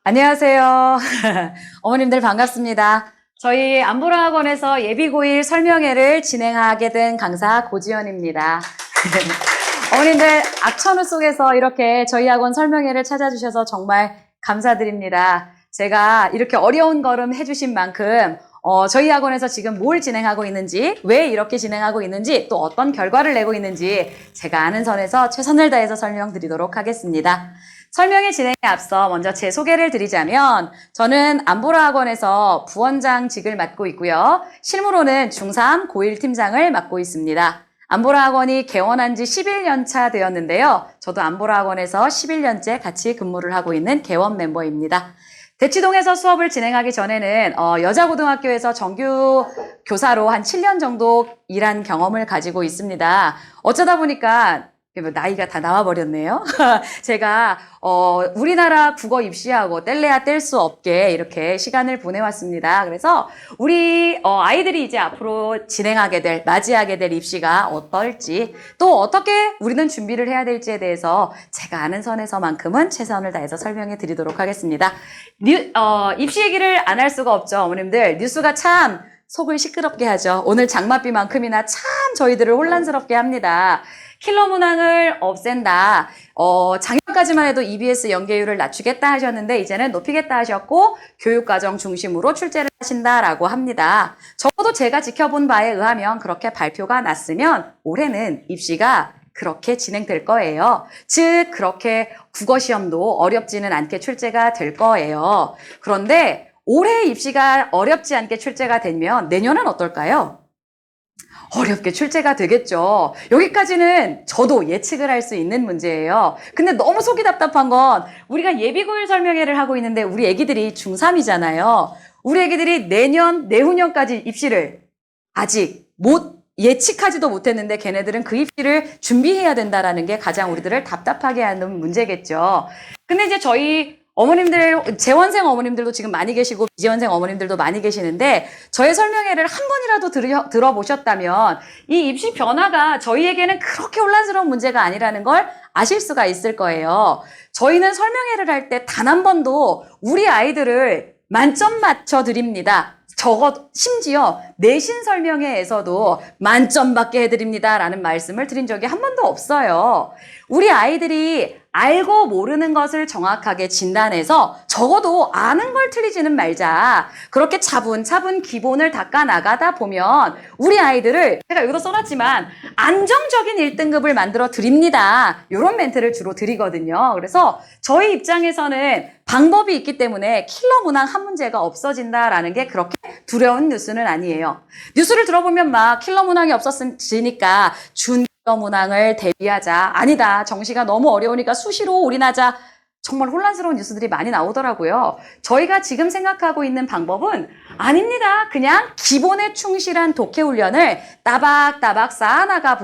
안녕하세요. 어머님들 반갑습니다. 저희 안보라학원에서 예비고1 설명회를 진행하게 된 강사 고지연입니다. 어머님들 악천후 속에서 이렇게 저희 학원 설명회를 찾아주셔서 정말 감사드립니다. 제가 이렇게 어려운 걸음 해주신 만큼 저희 학원에서 지금 뭘 진행하고 있는지, 왜 이렇게 진행하고 있는지, 또 어떤 결과를 내고 있는지 제가 아는 선에서 최선을 다해서 설명드리도록 하겠습니다. 설명의 진행에 앞서 먼저 제 소개를 드리자면 저는 안보라학원에서 부원장직을 맡고 있고요. 실무로는 중3 고1 팀장을 맡고 있습니다. 안보라학원이 개원한 지 11년 차 되었는데요. 저도 안보라학원에서 11년째 같이 근무를 하고 있는 개원 멤버입니다. 대치동에서 수업을 진행하기 전에는 여자고등학교에서 정규 교사로 한 7년 정도 일한 경험을 가지고 있습니다. 어쩌다 보니까 나이가 다 나와버렸네요. 제가 우리나라 국어 입시하고 뗄래야 뗄 수 없게 이렇게 시간을 보내왔습니다. 그래서 우리 아이들이 이제 앞으로 진행하게 될, 맞이하게 될 입시가 어떨지, 또 어떻게 우리는 준비를 해야 될지에 대해서 제가 아는 선에서만큼은 최선을 다해서 설명해 드리도록 하겠습니다. 입시 얘기를 안 할 수가 없죠, 어머님들. 뉴스가 참 속을 시끄럽게 하죠. 오늘 장맛비만큼이나 참 저희들을 혼란스럽게 합니다. 킬러 문항을 없앤다. 작년까지만 해도 EBS 연계율을 낮추겠다 하셨는데 이제는 높이겠다 하셨고 교육과정 중심으로 출제를 하신다라고 합니다. 적어도 제가 지켜본 바에 의하면 그렇게 발표가 났으면 올해는 입시가 그렇게 진행될 거예요. 즉 그렇게 국어시험도 어렵지는 않게 출제가 될 거예요. 그런데 올해 입시가 어렵지 않게 출제가 되면 내년은 어떨까요? 어렵게 출제가 되겠죠. 여기까지는 저도 예측을 할 수 있는 문제예요. 근데 너무 속이 답답한 건 우리가 예비고1 설명회를 하고 있는데 우리 애기들이 중3이잖아요. 우리 애기들이 내년, 내후년까지 입시를 아직 예측하지도 못했는데 걔네들은 그 입시를 준비해야 된다라는 게 가장 우리들을 답답하게 하는 문제겠죠. 근데 이제 저희 어머님들, 재원생 어머님들도 지금 많이 계시고 비재원생 어머님들도 많이 계시는데 저의 설명회를 한 번이라도 들어보셨다면 이 입시 변화가 저희에게는 그렇게 혼란스러운 문제가 아니라는 걸 아실 수가 있을 거예요. 저희는 설명회를 할 때 단 한 번도 우리 아이들을 만점 맞춰 드립니다. 심지어 내신 설명회에서도 만점 받게 해드립니다 라는 말씀을 드린 적이 한 번도 없어요. 우리 아이들이 알고 모르는 것을 정확하게 진단해서 적어도 아는 걸 틀리지는 말자. 그렇게 차분차분 기본을 닦아 나가다 보면 우리 아이들을 제가 여기도 써놨지만 안정적인 1등급을 만들어 드립니다. 이런 멘트를 주로 드리거든요. 그래서 저희 입장에서는 방법이 있기 때문에 킬러 문항 한 문제가 없어진다라는 게 그렇게 두려운 뉴스는 아니에요. 뉴스를 들어보면 막 킬러 문항이 없어지니까 킬러 문항을 대비하자. 아니다. 정시가 너무 어려우니까 수시로 올인하자. 정말 혼란스러운 뉴스들이 많이 나오더라고요. 저희가 지금 생각하고 있는 방법은 아닙니다. 그냥 기본에 충실한 독해 훈련을 따박따박 쌓아가다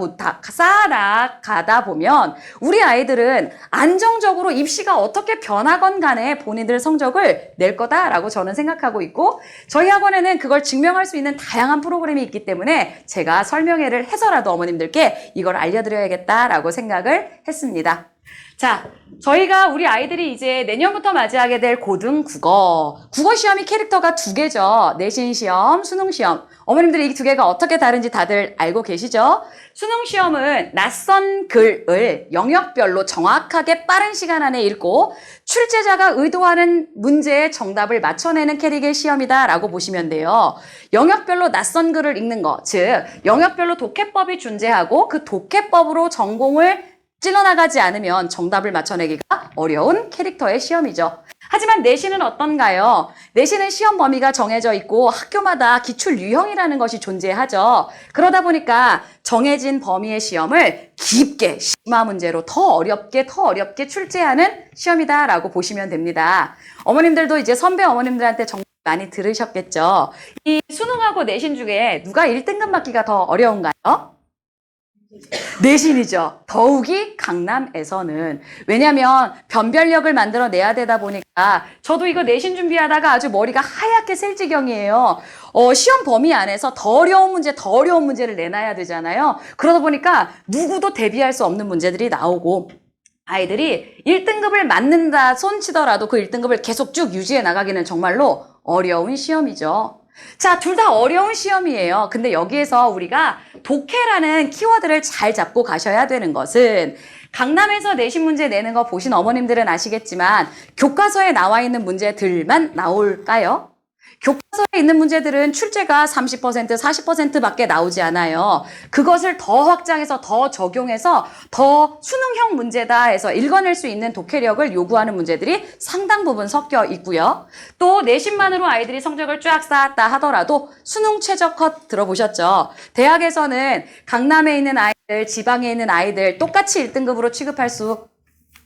보면 우리 아이들은 안정적으로 입시가 어떻게 변하건 간에 본인들 성적을 낼 거다라고 저는 생각하고 있고 저희 학원에는 그걸 증명할 수 있는 다양한 프로그램이 있기 때문에 제가 설명회를 해서라도 어머님들께 이걸 알려드려야겠다라고 생각을 했습니다. 자, 저희가 우리 아이들이 이제 내년부터 맞이하게 될 고등 국어 시험이 캐릭터가 2개죠. 내신 시험, 수능 시험. 어머님들이 이 2개가 어떻게 다른지 다들 알고 계시죠? 수능 시험은 낯선 글을 영역별로 정확하게 빠른 시간 안에 읽고 출제자가 의도하는 문제의 정답을 맞춰내는 캐릭의 시험이다라고 보시면 돼요. 영역별로 낯선 글을 읽는 것, 즉 영역별로 독해법이 존재하고 그 독해법으로 전공을 찔러나가지 않으면 정답을 맞춰내기가 어려운 캐릭터의 시험이죠. 하지만 내신은 어떤가요? 내신은 시험 범위가 정해져 있고 학교마다 기출 유형이라는 것이 존재하죠. 그러다 보니까 정해진 범위의 시험을 깊게 심화 문제로 더 어렵게 출제하는 시험이다라고 보시면 됩니다. 어머님들도 이제 선배 어머님들한테 정말 많이 들으셨겠죠. 이 수능하고 내신 중에 누가 1등급 맞기가 더 어려운가요? 내신이죠. 더욱이 강남에서는. 왜냐하면 변별력을 만들어내야 되다 보니까 저도 이거 내신 준비하다가 아주 머리가 하얗게 셀 지경이에요. 시험 범위 안에서 더 어려운 문제를 내놔야 되잖아요. 그러다 보니까 누구도 대비할 수 없는 문제들이 나오고 아이들이 1등급을 맞는다 손치더라도 그 1등급을 계속 쭉 유지해 나가기는 정말로 어려운 시험이죠. 자, 둘 다 어려운 시험이에요. 근데 여기에서 우리가 독해라는 키워드를 잘 잡고 가셔야 되는 것은 강남에서 내신 문제 내는 거 보신 어머님들은 아시겠지만 교과서에 나와 있는 문제들만 나올까요? 교과서에 있는 문제들은 출제가 30%, 40%밖에 나오지 않아요. 그것을 더 확장해서 더 적용해서 더 수능형 문제다 해서 읽어낼 수 있는 독해력을 요구하는 문제들이 상당 부분 섞여 있고요. 또 내신만으로 아이들이 성적을 쫙 쌓았다 하더라도 수능 최저 컷 들어보셨죠? 대학에서는 강남에 있는 아이들, 지방에 있는 아이들 똑같이 1등급으로 취급할 수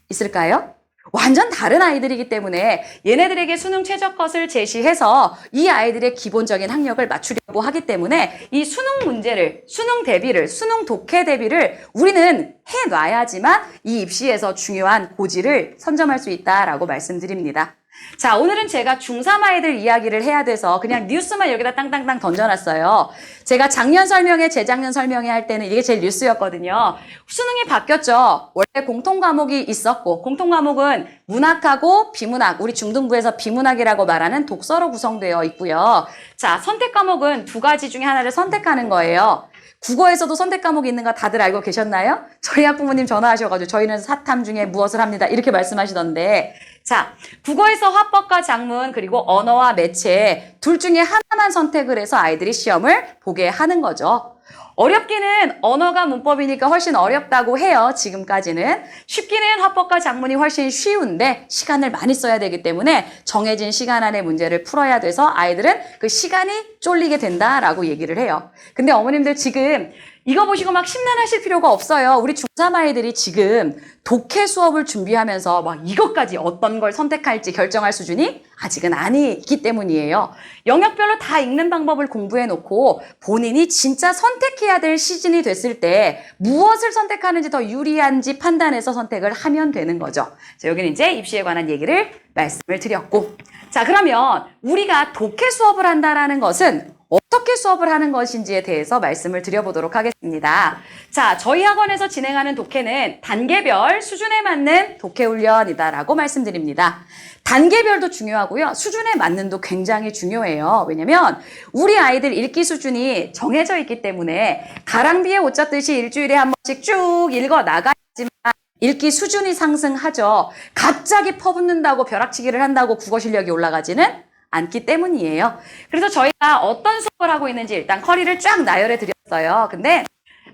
있을까요? 완전 다른 아이들이기 때문에 얘네들에게 수능 최저컷을 제시해서 이 아이들의 기본적인 학력을 맞추려고 하기 때문에 이 수능 문제를, 수능 대비를, 수능 독해 대비를 우리는 해놔야지만 이 입시에서 중요한 고지를 선점할 수 있다라고 말씀드립니다. 자, 오늘은 제가 중3 아이들 이야기를 해야 돼서 그냥 뉴스만 여기다 땅땅땅 던져놨어요. 제가 작년 설명회, 재작년 설명회 할 때는 이게 제일 뉴스였거든요. 수능이 바뀌었죠. 원래 공통 과목이 있었고 공통 과목은 문학하고 비문학, 우리 중등부에서 비문학이라고 말하는 독서로 구성되어 있고요. 자, 선택 과목은 두 가지 중에 하나를 선택하는 거예요. 국어에서도 선택 과목이 있는 거 다들 알고 계셨나요? 저희 학부모님 전화하셔가지고 저희는 사탐 중에 무엇을 합니다. 이렇게 말씀하시던데. 자, 국어에서 화법과 작문 그리고 언어와 매체 둘 중에 하나만 선택을 해서 아이들이 시험을 보게 하는 거죠. 어렵기는 언어가 문법이니까 훨씬 어렵다고 해요. 지금까지는. 쉽기는 화법과 작문이 훨씬 쉬운데 시간을 많이 써야 되기 때문에 정해진 시간 안에 문제를 풀어야 돼서 아이들은 그 시간이 쫄리게 된다라고 얘기를 해요. 근데 어머님들 지금 이거 보시고 막 심란하실 필요가 없어요. 우리 중3 아이들이 지금 독해 수업을 준비하면서 막 이것까지 어떤 걸 선택할지 결정할 수준이 아직은 아니기 때문이에요. 영역별로 다 읽는 방법을 공부해 놓고 본인이 진짜 선택해야 될 시즌이 됐을 때 무엇을 선택하는지 더 유리한지 판단해서 선택을 하면 되는 거죠. 자, 여기는 이제 입시에 관한 얘기를 말씀을 드렸고. 자, 그러면 우리가 독해 수업을 한다라는 것은 어떻게 수업을 하는 것인지에 대해서 말씀을 드려보도록 하겠습니다. 자, 저희 학원에서 진행하는 독해는 단계별 수준에 맞는 독해 훈련이다라고 말씀드립니다. 단계별도 중요하고요. 수준에 맞는도 굉장히 중요해요. 왜냐면 우리 아이들 읽기 수준이 정해져 있기 때문에 가랑비에 옷 젖듯이 일주일에 한 번씩 쭉 읽어 나가야지만 읽기 수준이 상승하죠. 갑자기 퍼붓는다고 벼락치기를 한다고 국어 실력이 올라가지는 않기 때문이에요. 그래서 저희가 어떤 수업을 하고 있는지 일단 커리를 쫙 나열해 드렸어요. 근데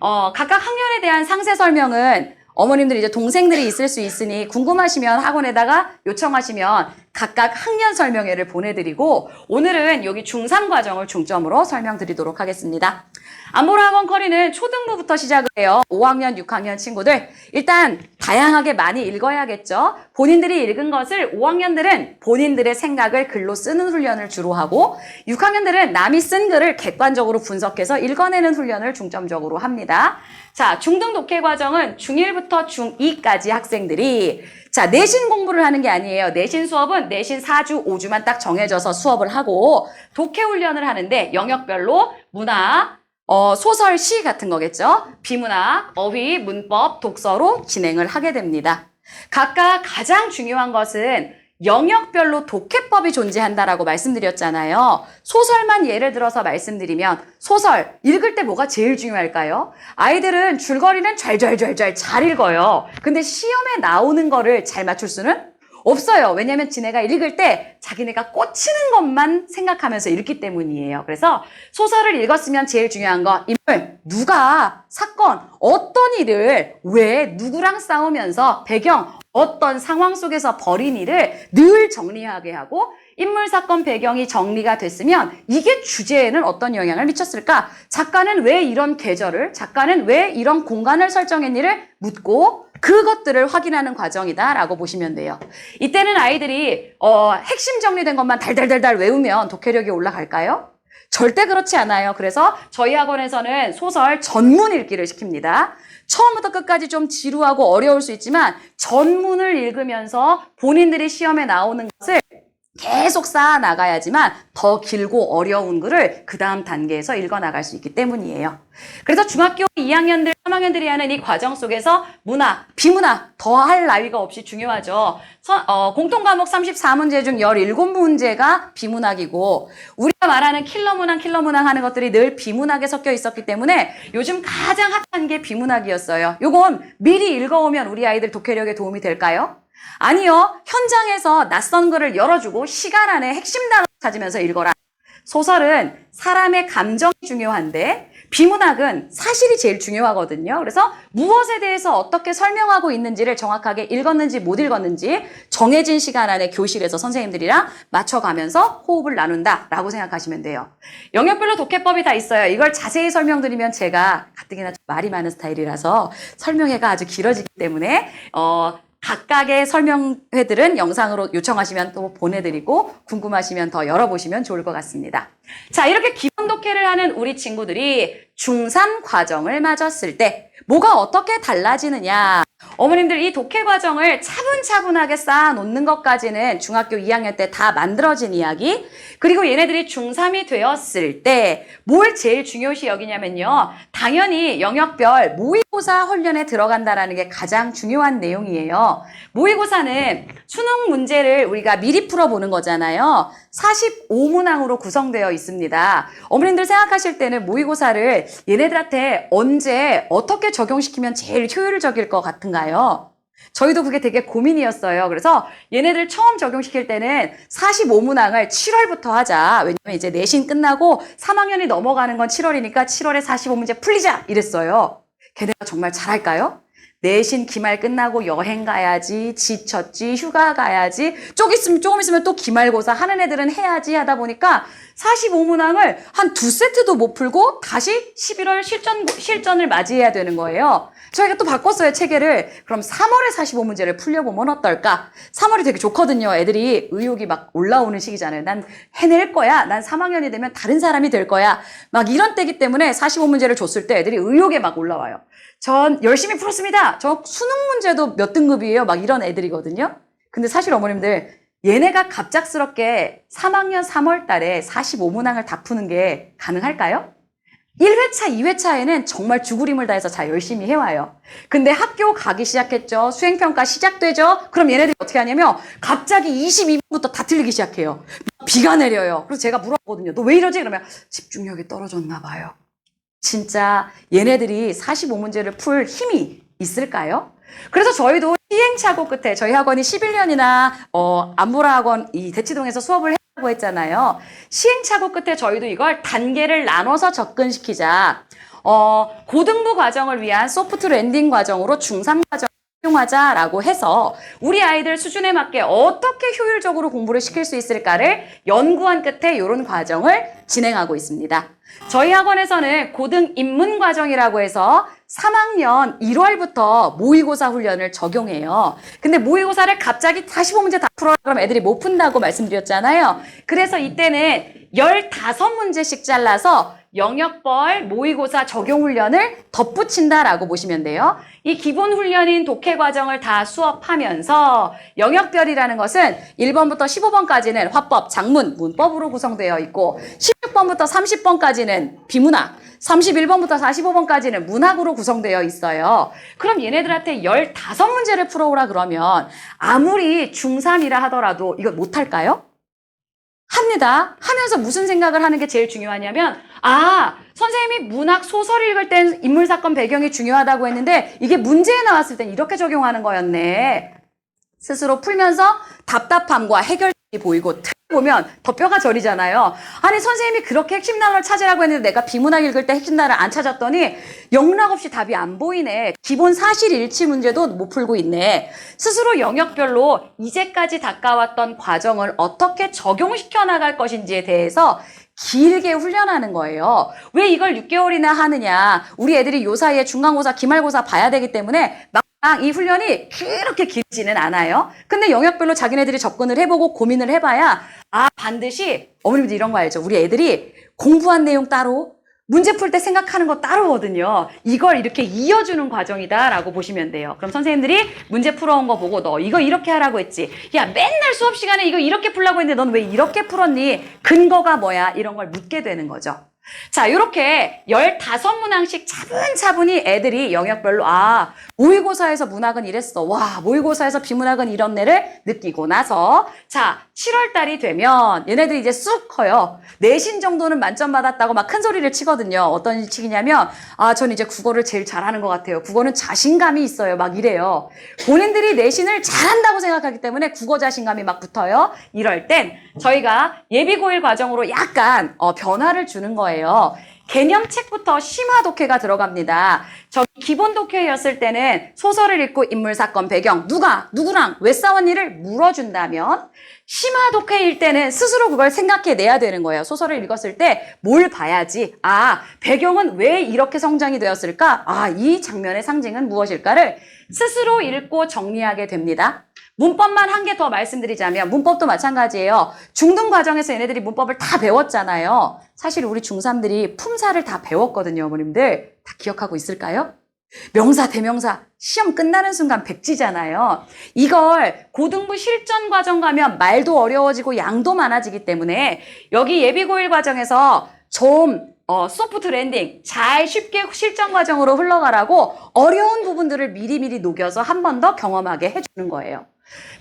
각각 학년에 대한 상세 설명은 어머님들 이제 동생들이 있을 수 있으니 궁금하시면 학원에다가 요청하시면 각각 학년 설명회를 보내드리고 오늘은 여기 중3 과정을 중점으로 설명드리도록 하겠습니다. 안보라 학원 커리는 초등부부터 시작을 해요. 5학년, 6학년 친구들 일단 다양하게 많이 읽어야겠죠. 본인들이 읽은 것을 5학년들은 본인들의 생각을 글로 쓰는 훈련을 주로 하고 6학년들은 남이 쓴 글을 객관적으로 분석해서 읽어내는 훈련을 중점적으로 합니다. 자, 중등 독해 과정은 중1부터 중2까지 학생들이 자, 내신 공부를 하는 게 아니에요. 내신 수업은 내신 4주, 5주만 딱 정해져서 수업을 하고 독해 훈련을 하는데 영역별로 문학, 소설, 시 같은 거겠죠. 비문학, 어휘, 문법, 독서로 진행을 하게 됩니다. 각각 가장 중요한 것은 영역별로 독해법이 존재한다라고 말씀드렸잖아요. 소설만 예를 들어서 말씀드리면 소설 읽을 때 뭐가 제일 중요할까요? 아이들은 줄거리는 좔좔좔좔 잘 읽어요. 근데 시험에 나오는 거를 잘 맞출 수는 없어요. 왜냐하면 지네가 읽을 때 자기네가 꽂히는 것만 생각하면서 읽기 때문이에요. 그래서 소설을 읽었으면 제일 중요한 건 인물, 누가, 사건, 어떤 일을, 왜, 누구랑 싸우면서 배경, 어떤 상황 속에서 벌인 일을 늘 정리하게 하고 인물, 사건, 배경이 정리가 됐으면 이게 주제에는 어떤 영향을 미쳤을까? 작가는 왜 이런 계절을, 작가는 왜 이런 공간을 설정했니를 묻고 그것들을 확인하는 과정이다라고 보시면 돼요. 이때는 아이들이 핵심 정리된 것만 달달달달 외우면 독해력이 올라갈까요? 절대 그렇지 않아요. 그래서 저희 학원에서는 소설 전문 읽기를 시킵니다. 처음부터 끝까지 좀 지루하고 어려울 수 있지만 전문을 읽으면서 본인들이 시험에 나오는 것을 계속 쌓아 나가야지만 더 길고 어려운 글을 그 다음 단계에서 읽어 나갈 수 있기 때문이에요. 그래서 중학교 2학년들, 3학년들이 하는 이 과정 속에서 문학, 비문학 더 할 나위가 없이 중요하죠. 공통과목 34문제 중 17문제가 비문학이고 우리가 말하는 킬러 문항 하는 것들이 늘 비문학에 섞여 있었기 때문에 요즘 가장 핫한 게 비문학이었어요. 요건 미리 읽어오면 우리 아이들 독해력에 도움이 될까요? 아니요. 현장에서 낯선 글을 열어주고 시간 안에 핵심 단어 찾으면서 읽어라. 소설은 사람의 감정이 중요한데 비문학은 사실이 제일 중요하거든요. 그래서 무엇에 대해서 어떻게 설명하고 있는지를 정확하게 읽었는지 못 읽었는지 정해진 시간 안에 교실에서 선생님들이랑 맞춰가면서 호흡을 나눈다라고 생각하시면 돼요. 영역별로 독해법이 다 있어요. 이걸 자세히 설명드리면 제가 가뜩이나 좀 말이 많은 스타일이라서 설명회가 아주 길어지기 때문에 각각의 설명회들은 영상으로 요청하시면 또 보내드리고 궁금하시면 더 열어보시면 좋을 것 같습니다. 자, 이렇게 기본 독해를 하는 우리 친구들이 중3 과정을 맞았을 때 뭐가 어떻게 달라지느냐. 어머님들 이 독해 과정을 차분차분하게 쌓아놓는 것까지는 중학교 2학년 때 다 만들어진 이야기. 그리고 얘네들이 중3이 되었을 때 뭘 제일 중요시 여기냐면요. 당연히 영역별 모의고사 훈련에 들어간다는 게 가장 중요한 내용이에요. 모의고사는 수능 문제를 우리가 미리 풀어보는 거잖아요. 45문항으로 구성되어 있습니다. 어머님들 생각하실 때는 모의고사를 얘네들한테 언제 어떻게 적용시키면 제일 효율적일 것 같은가요? 저희도 그게 되게 고민이었어요. 그래서 얘네들 처음 적용시킬 때는 45문항을 7월부터 하자. 왜냐면 이제 내신 끝나고 3학년이 넘어가는 건 7월이니까 7월에 45문제 풀리자 이랬어요. 걔네가 정말 잘할까요? 내신 기말 끝나고 여행 가야지, 지쳤지, 휴가 가야지, 조금 있으면 또 기말고사 하는 애들은 해야지 하다 보니까 45문항을 한 2세트도 못 풀고 다시 11월 실전을 맞이해야 되는 거예요. 저희가 또 바꿨어요, 체계를. 그럼 3월에 45문제를 풀려보면 어떨까? 3월이 되게 좋거든요. 애들이 의욕이 막 올라오는 시기잖아요. 난 해낼 거야. 난 3학년이 되면 다른 사람이 될 거야. 막 이런 때기 때문에 45문제를 줬을 때 애들이 의욕에 막 올라와요. 전 열심히 풀었습니다. 저 수능 문제도 몇 등급이에요. 막 이런 애들이거든요. 근데 사실 어머님들, 얘네가 갑작스럽게 3학년 3월 달에 45문항을 다 푸는 게 가능할까요? 1회차, 2회차에는 정말 죽으림을 다해서 잘 열심히 해와요. 근데 학교 가기 시작했죠. 수행평가 시작되죠. 그럼 얘네들이 어떻게 하냐면 갑자기 22분부터 다 틀리기 시작해요. 비가 내려요. 그래서 제가 물어보거든요. 너 왜 이러지? 그러면 집중력이 떨어졌나 봐요. 진짜 얘네들이 45문제를 풀 힘이 있을까요? 그래서 저희도 시행착오 끝에 저희 학원이 11년이나 안보라 학원 이 대치동에서 수업을 했다고 했잖아요. 시행착오 끝에 저희도 이걸 단계를 나눠서 접근시키자. 고등부 과정을 위한 소프트 랜딩 과정으로 중3 과정을 활용하자라고 해서 우리 아이들 수준에 맞게 어떻게 효율적으로 공부를 시킬 수 있을까를 연구한 끝에 이런 과정을 진행하고 있습니다. 저희 학원에서는 고등 입문 과정이라고 해서 3학년 1월부터 모의고사 훈련을 적용해요. 근데 모의고사를 갑자기 45문제 다 풀어라 그러면 애들이 못 푼다고 말씀드렸잖아요. 그래서 이때는 15문제씩 잘라서 영역별 모의고사 적용 훈련을 덧붙인다라고 보시면 돼요. 이 기본 훈련인 독해 과정을 다 수업하면서 영역별이라는 것은 1번부터 15번까지는 화법, 작문, 문법으로 구성되어 있고 16번부터 30번까지는 비문학, 31번부터 45번까지는 문학으로 구성되어 있어요. 그럼 얘네들한테 15문제를 풀어오라 그러면 아무리 중3이라 하더라도 이거 못할까요? 합니다. 하면서 무슨 생각을 하는 게 제일 중요하냐면 선생님이 문학 소설 읽을 땐 인물사건 배경이 중요하다고 했는데 이게 문제에 나왔을 땐 이렇게 적용하는 거였네. 스스로 풀면서 답답함과 해결이 보이고 보면 더 뼈가 저리잖아요. 아니 선생님이 그렇게 핵심 단어를 찾으라고 했는데 내가 비문학 읽을 때 핵심 단어를 안 찾았더니 영락없이 답이 안 보이네. 기본 사실 일치 문제도 못 풀고 있네. 스스로 영역별로 이제까지 닦아왔던 과정을 어떻게 적용시켜 나갈 것인지에 대해서 길게 훈련하는 거예요. 왜 이걸 6개월이나 하느냐. 우리 애들이 요 사이에 중간고사, 기말고사 봐야 되기 때문에 이 훈련이 그렇게 길지는 않아요. 근데 영역별로 자기네들이 접근을 해보고 고민을 해봐야 반드시 어머님들 이런 거 알죠? 우리 애들이 공부한 내용 따로 문제 풀 때 생각하는 거 따로거든요. 이걸 이렇게 이어주는 과정이다라고 보시면 돼요. 그럼 선생님들이 문제 풀어온 거 보고 너 이거 이렇게 하라고 했지. 야, 맨날 수업 시간에 이거 이렇게 풀라고 했는데 넌 왜 이렇게 풀었니? 근거가 뭐야? 이런 걸 묻게 되는 거죠. 자, 이렇게 15문항씩 차분차분히 애들이 영역별로 모의고사에서 문학은 이랬어. 와, 모의고사에서 비문학은 이렇네를 느끼고 나서 자, 7월 달이 되면 얘네들이 이제 쑥 커요. 내신 정도는 만점 받았다고 막 큰 소리를 치거든요. 어떤 치기냐면 전 이제 국어를 제일 잘하는 것 같아요. 국어는 자신감이 있어요. 막 이래요. 본인들이 내신을 잘한다고 생각하기 때문에 국어 자신감이 막 붙어요. 이럴 땐 저희가 예비고일 과정으로 약간 변화를 주는 거예요. 개념책부터 심화 독해가 들어갑니다. 저 기본 독해였을 때는 소설을 읽고 인물, 사건, 배경, 누구랑 왜 싸웠니를 물어준다면 심화 독해일 때는 스스로 그걸 생각해내야 되는 거예요. 소설을 읽었을 때 뭘 봐야지. 배경은 왜 이렇게 성장이 되었을까? 이 장면의 상징은 무엇일까를 스스로 읽고 정리하게 됩니다. 문법만 한 개 더 말씀드리자면 문법도 마찬가지예요. 중등 과정에서 얘네들이 문법을 다 배웠잖아요. 사실 우리 중3들이 품사를 다 배웠거든요. 어머님들 다 기억하고 있을까요? 명사, 대명사 시험 끝나는 순간 백지잖아요. 이걸 고등부 실전 과정 가면 말도 어려워지고 양도 많아지기 때문에 여기 예비고일 과정에서 좀 소프트 랜딩 잘 쉽게 실전 과정으로 흘러가라고 어려운 부분들을 미리미리 녹여서 한 번 더 경험하게 해주는 거예요.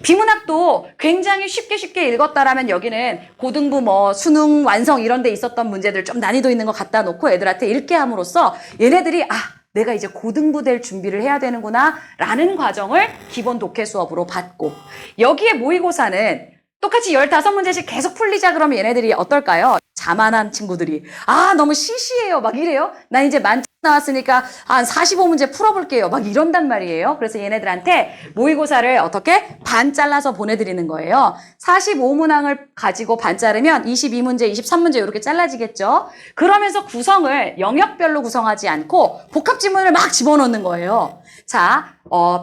비문학도 굉장히 쉽게 읽었다라면 여기는 고등부 수능 완성 이런 데 있었던 문제들 좀 난이도 있는 거 갖다 놓고 애들한테 읽게 함으로써 얘네들이 내가 이제 고등부 될 준비를 해야 되는구나 라는 과정을 기본 독해 수업으로 받고 여기에 모의고사는 똑같이 15문제씩 계속 풀리자 그러면 얘네들이 어떨까요? 자만한 친구들이 너무 시시해요 막 이래요. 난 이제 만점 나왔으니까 한 45문제 풀어볼게요 막 이런단 말이에요. 그래서 얘네들한테 모의고사를 어떻게 반 잘라서 보내드리는 거예요. 45문항을 가지고 반 자르면 22문제 23문제 이렇게 잘라지겠죠. 그러면서 구성을 영역별로 구성하지 않고 복합지문을 막 집어넣는 거예요. 자,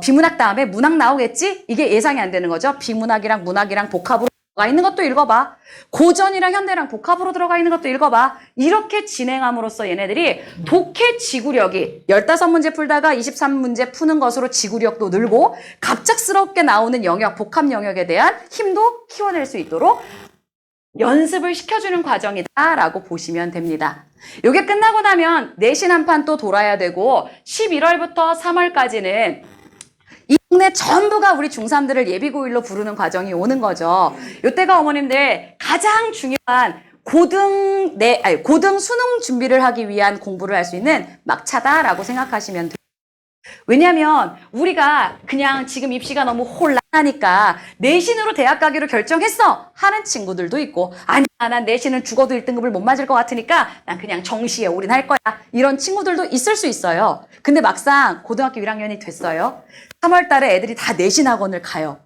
비문학 다음에 문학 나오겠지? 이게 예상이 안 되는 거죠. 비문학이랑 문학이랑 복합으로 들어가 있는 것도 읽어봐. 고전이랑 현대랑 복합으로 들어가 있는 것도 읽어봐. 이렇게 진행함으로써 얘네들이 독해 지구력이 15문제 풀다가 23문제 푸는 것으로 지구력도 늘고 갑작스럽게 나오는 영역, 복합 영역에 대한 힘도 키워낼 수 있도록 연습을 시켜주는 과정이다라고 보시면 됩니다. 이게 끝나고 나면 내신 한 판 또 돌아야 되고 11월부터 3월까지는 이 동네 전부가 우리 중3들을 예비고일로 부르는 과정이 오는 거죠. 이때가 어머님들 가장 중요한 고등 수능 준비를 하기 위한 공부를 할 수 있는 막차다라고 생각하시면 돼요. 왜냐면 우리가 그냥 지금 입시가 너무 혼란하니까 내신으로 대학 가기로 결정했어 하는 친구들도 있고 아니야 난 내신은 죽어도 1등급을 못 맞을 것 같으니까 난 그냥 정시에 올인할 거야 이런 친구들도 있을 수 있어요. 근데 막상 고등학교 1학년이 됐어요. 3월 달에 애들이 다 내신 학원을 가요.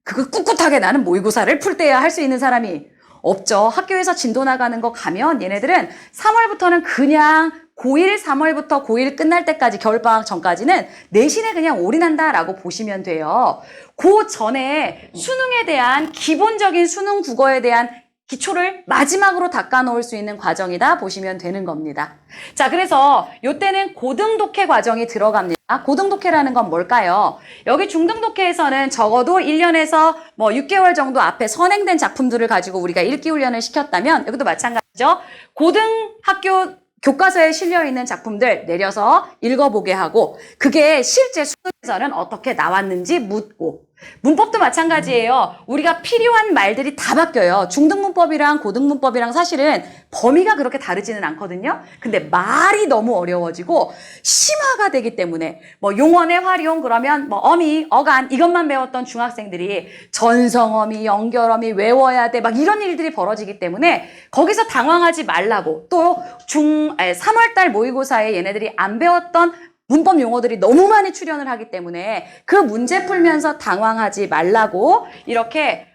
그거 꿋꿋하게 나는 모의고사를 풀 때야 할 수 있는 사람이 없죠. 학교에서 진도 나가는 거 가면 얘네들은 3월부터는 그냥 고1, 3월부터 고1 끝날 때까지 겨울방학 전까지는 내신에 그냥 올인한다라고 보시면 돼요. 그 전에 수능에 대한 기본적인 수능 국어에 대한 기초를 마지막으로 닦아놓을 수 있는 과정이다 보시면 되는 겁니다. 자, 그래서 이때는 고등독해 과정이 들어갑니다. 고등독해라는 건 뭘까요? 여기 중등독해에서는 적어도 1년에서 6개월 정도 앞에 선행된 작품들을 가지고 우리가 읽기 훈련을 시켰다면 여기도 마찬가지죠. 고등학교 교과서에 실려있는 작품들 내려서 읽어보게 하고 그게 실제 수능에서는 어떻게 나왔는지 묻고 문법도 마찬가지예요. 우리가 필요한 말들이 다 바뀌어요. 중등문법이랑 고등문법이랑 사실은 범위가 그렇게 다르지는 않거든요. 근데 말이 너무 어려워지고 심화가 되기 때문에 용언의 활용 그러면 어미, 어간 이것만 배웠던 중학생들이 전성어미, 연결어미 외워야 돼 막 이런 일들이 벌어지기 때문에 거기서 당황하지 말라고 또 3월달 모의고사에 얘네들이 안 배웠던 문법 용어들이 너무 많이 출연을 하기 때문에 그 문제 풀면서 당황하지 말라고 이렇게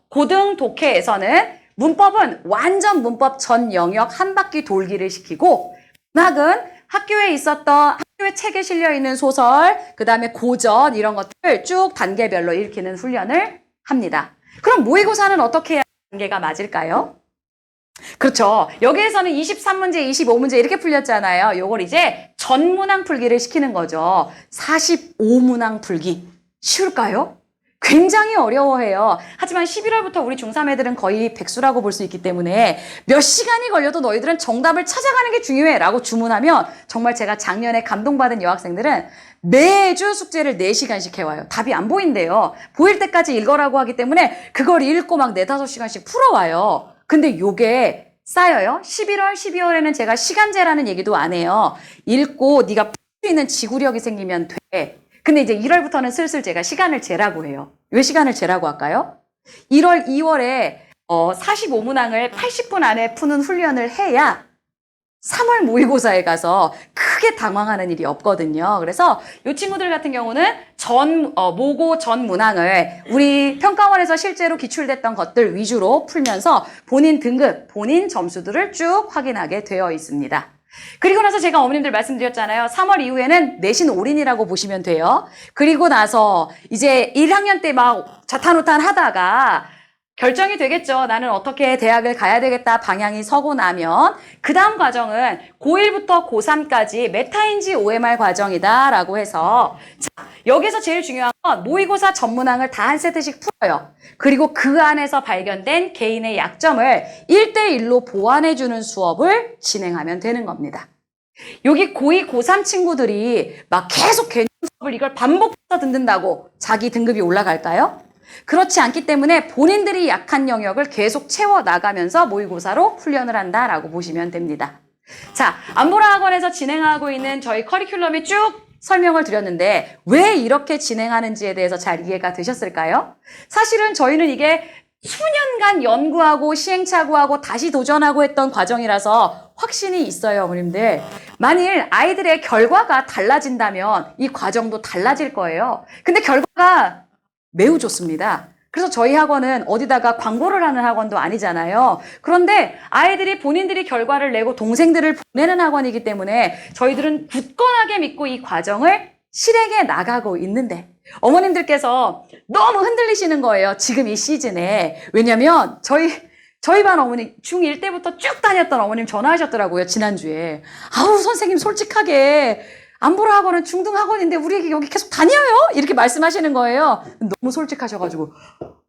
고등 독해에서는 문법은 완전 문법 전 영역 한 바퀴 돌기를 시키고 문학은 학교에 책에 실려있는 소설 그다음에 고전 이런 것들 쭉 단계별로 읽히는 훈련을 합니다. 그럼 모의고사는 어떻게 해야 단계가 맞을까요? 그렇죠. 여기에서는 23문제, 25문제 이렇게 풀렸잖아요. 요걸 이제 전문항 풀기를 시키는 거죠. 45문항 풀기. 쉬울까요? 굉장히 어려워해요. 하지만 11월부터 우리 중3 애들은 거의 백수라고 볼 수 있기 때문에 몇 시간이 걸려도 너희들은 정답을 찾아가는 게 중요해 라고 주문하면 정말 제가 작년에 감동받은 여학생들은 매주 숙제를 4시간씩 해와요. 답이 안 보인대요. 보일 때까지 읽어라고 하기 때문에 그걸 읽고 막 4, 5시간씩 풀어와요. 근데 요게 쌓여요. 11월, 12월에는 제가 시간제라는 얘기도 안 해요. 읽고 네가 풀 수 있는 지구력이 생기면 돼. 근데 이제 1월부터는 슬슬 제가 시간을 재라고 해요. 왜 시간을 재라고 할까요? 1월, 2월에 45문항을 80분 안에 푸는 훈련을 해야 3월 모의고사에 가서 크게 당황하는 일이 없거든요. 그래서 이 친구들 같은 경우는 모고 전 문항을 우리 평가원에서 실제로 기출됐던 것들 위주로 풀면서 본인 등급, 본인 점수들을 쭉 확인하게 되어 있습니다. 그리고 나서 제가 어머님들 말씀드렸잖아요. 3월 이후에는 내신 올인이라고 보시면 돼요. 그리고 나서 이제 1학년 때 막 좌탄우탄 하다가 결정이 되겠죠. 나는 어떻게 대학을 가야 되겠다 방향이 서고 나면 그 다음 과정은 고1부터 고3까지 메타인지 OMR 과정이다라고 해서 자, 여기서 제일 중요한 건 모의고사 전문항을 다 한 세트씩 풀어요. 그리고 그 안에서 발견된 개인의 약점을 1대1로 보완해주는 수업을 진행하면 되는 겁니다. 여기 고2, 고3 친구들이 막 계속 개념 수업을 이걸 반복해서 듣는다고 자기 등급이 올라갈까요? 그렇지 않기 때문에 본인들이 약한 영역을 계속 채워나가면서 모의고사로 훈련을 한다라고 보시면 됩니다. 자, 안보라 학원에서 진행하고 있는 저희 커리큘럼이 쭉 설명을 드렸는데 왜 이렇게 진행하는지에 대해서 잘 이해가 되셨을까요? 사실은 저희는 이게 수년간 연구하고 시행착오하고 다시 도전하고 했던 과정이라서 확신이 있어요, 어머님들. 만일 아이들의 결과가 달라진다면 이 과정도 달라질 거예요. 근데 결과가 매우 좋습니다. 그래서 저희 학원은 어디다가 광고를 하는 학원도 아니잖아요. 그런데 아이들이 본인들이 결과를 내고 동생들을 보내는 학원이기 때문에 저희들은 굳건하게 믿고 이 과정을 실행해 나가고 있는데 어머님들께서 너무 흔들리시는 거예요. 지금 이 시즌에. 왜냐면 저희 반 어머니 중1 때부터 쭉 다녔던 어머님 전화하셨더라고요. 지난주에. 아우 선생님 솔직하게 안보라 학원은 중등 학원인데 우리 여기 계속 다녀요? 이렇게 말씀하시는 거예요. 너무 솔직하셔가지고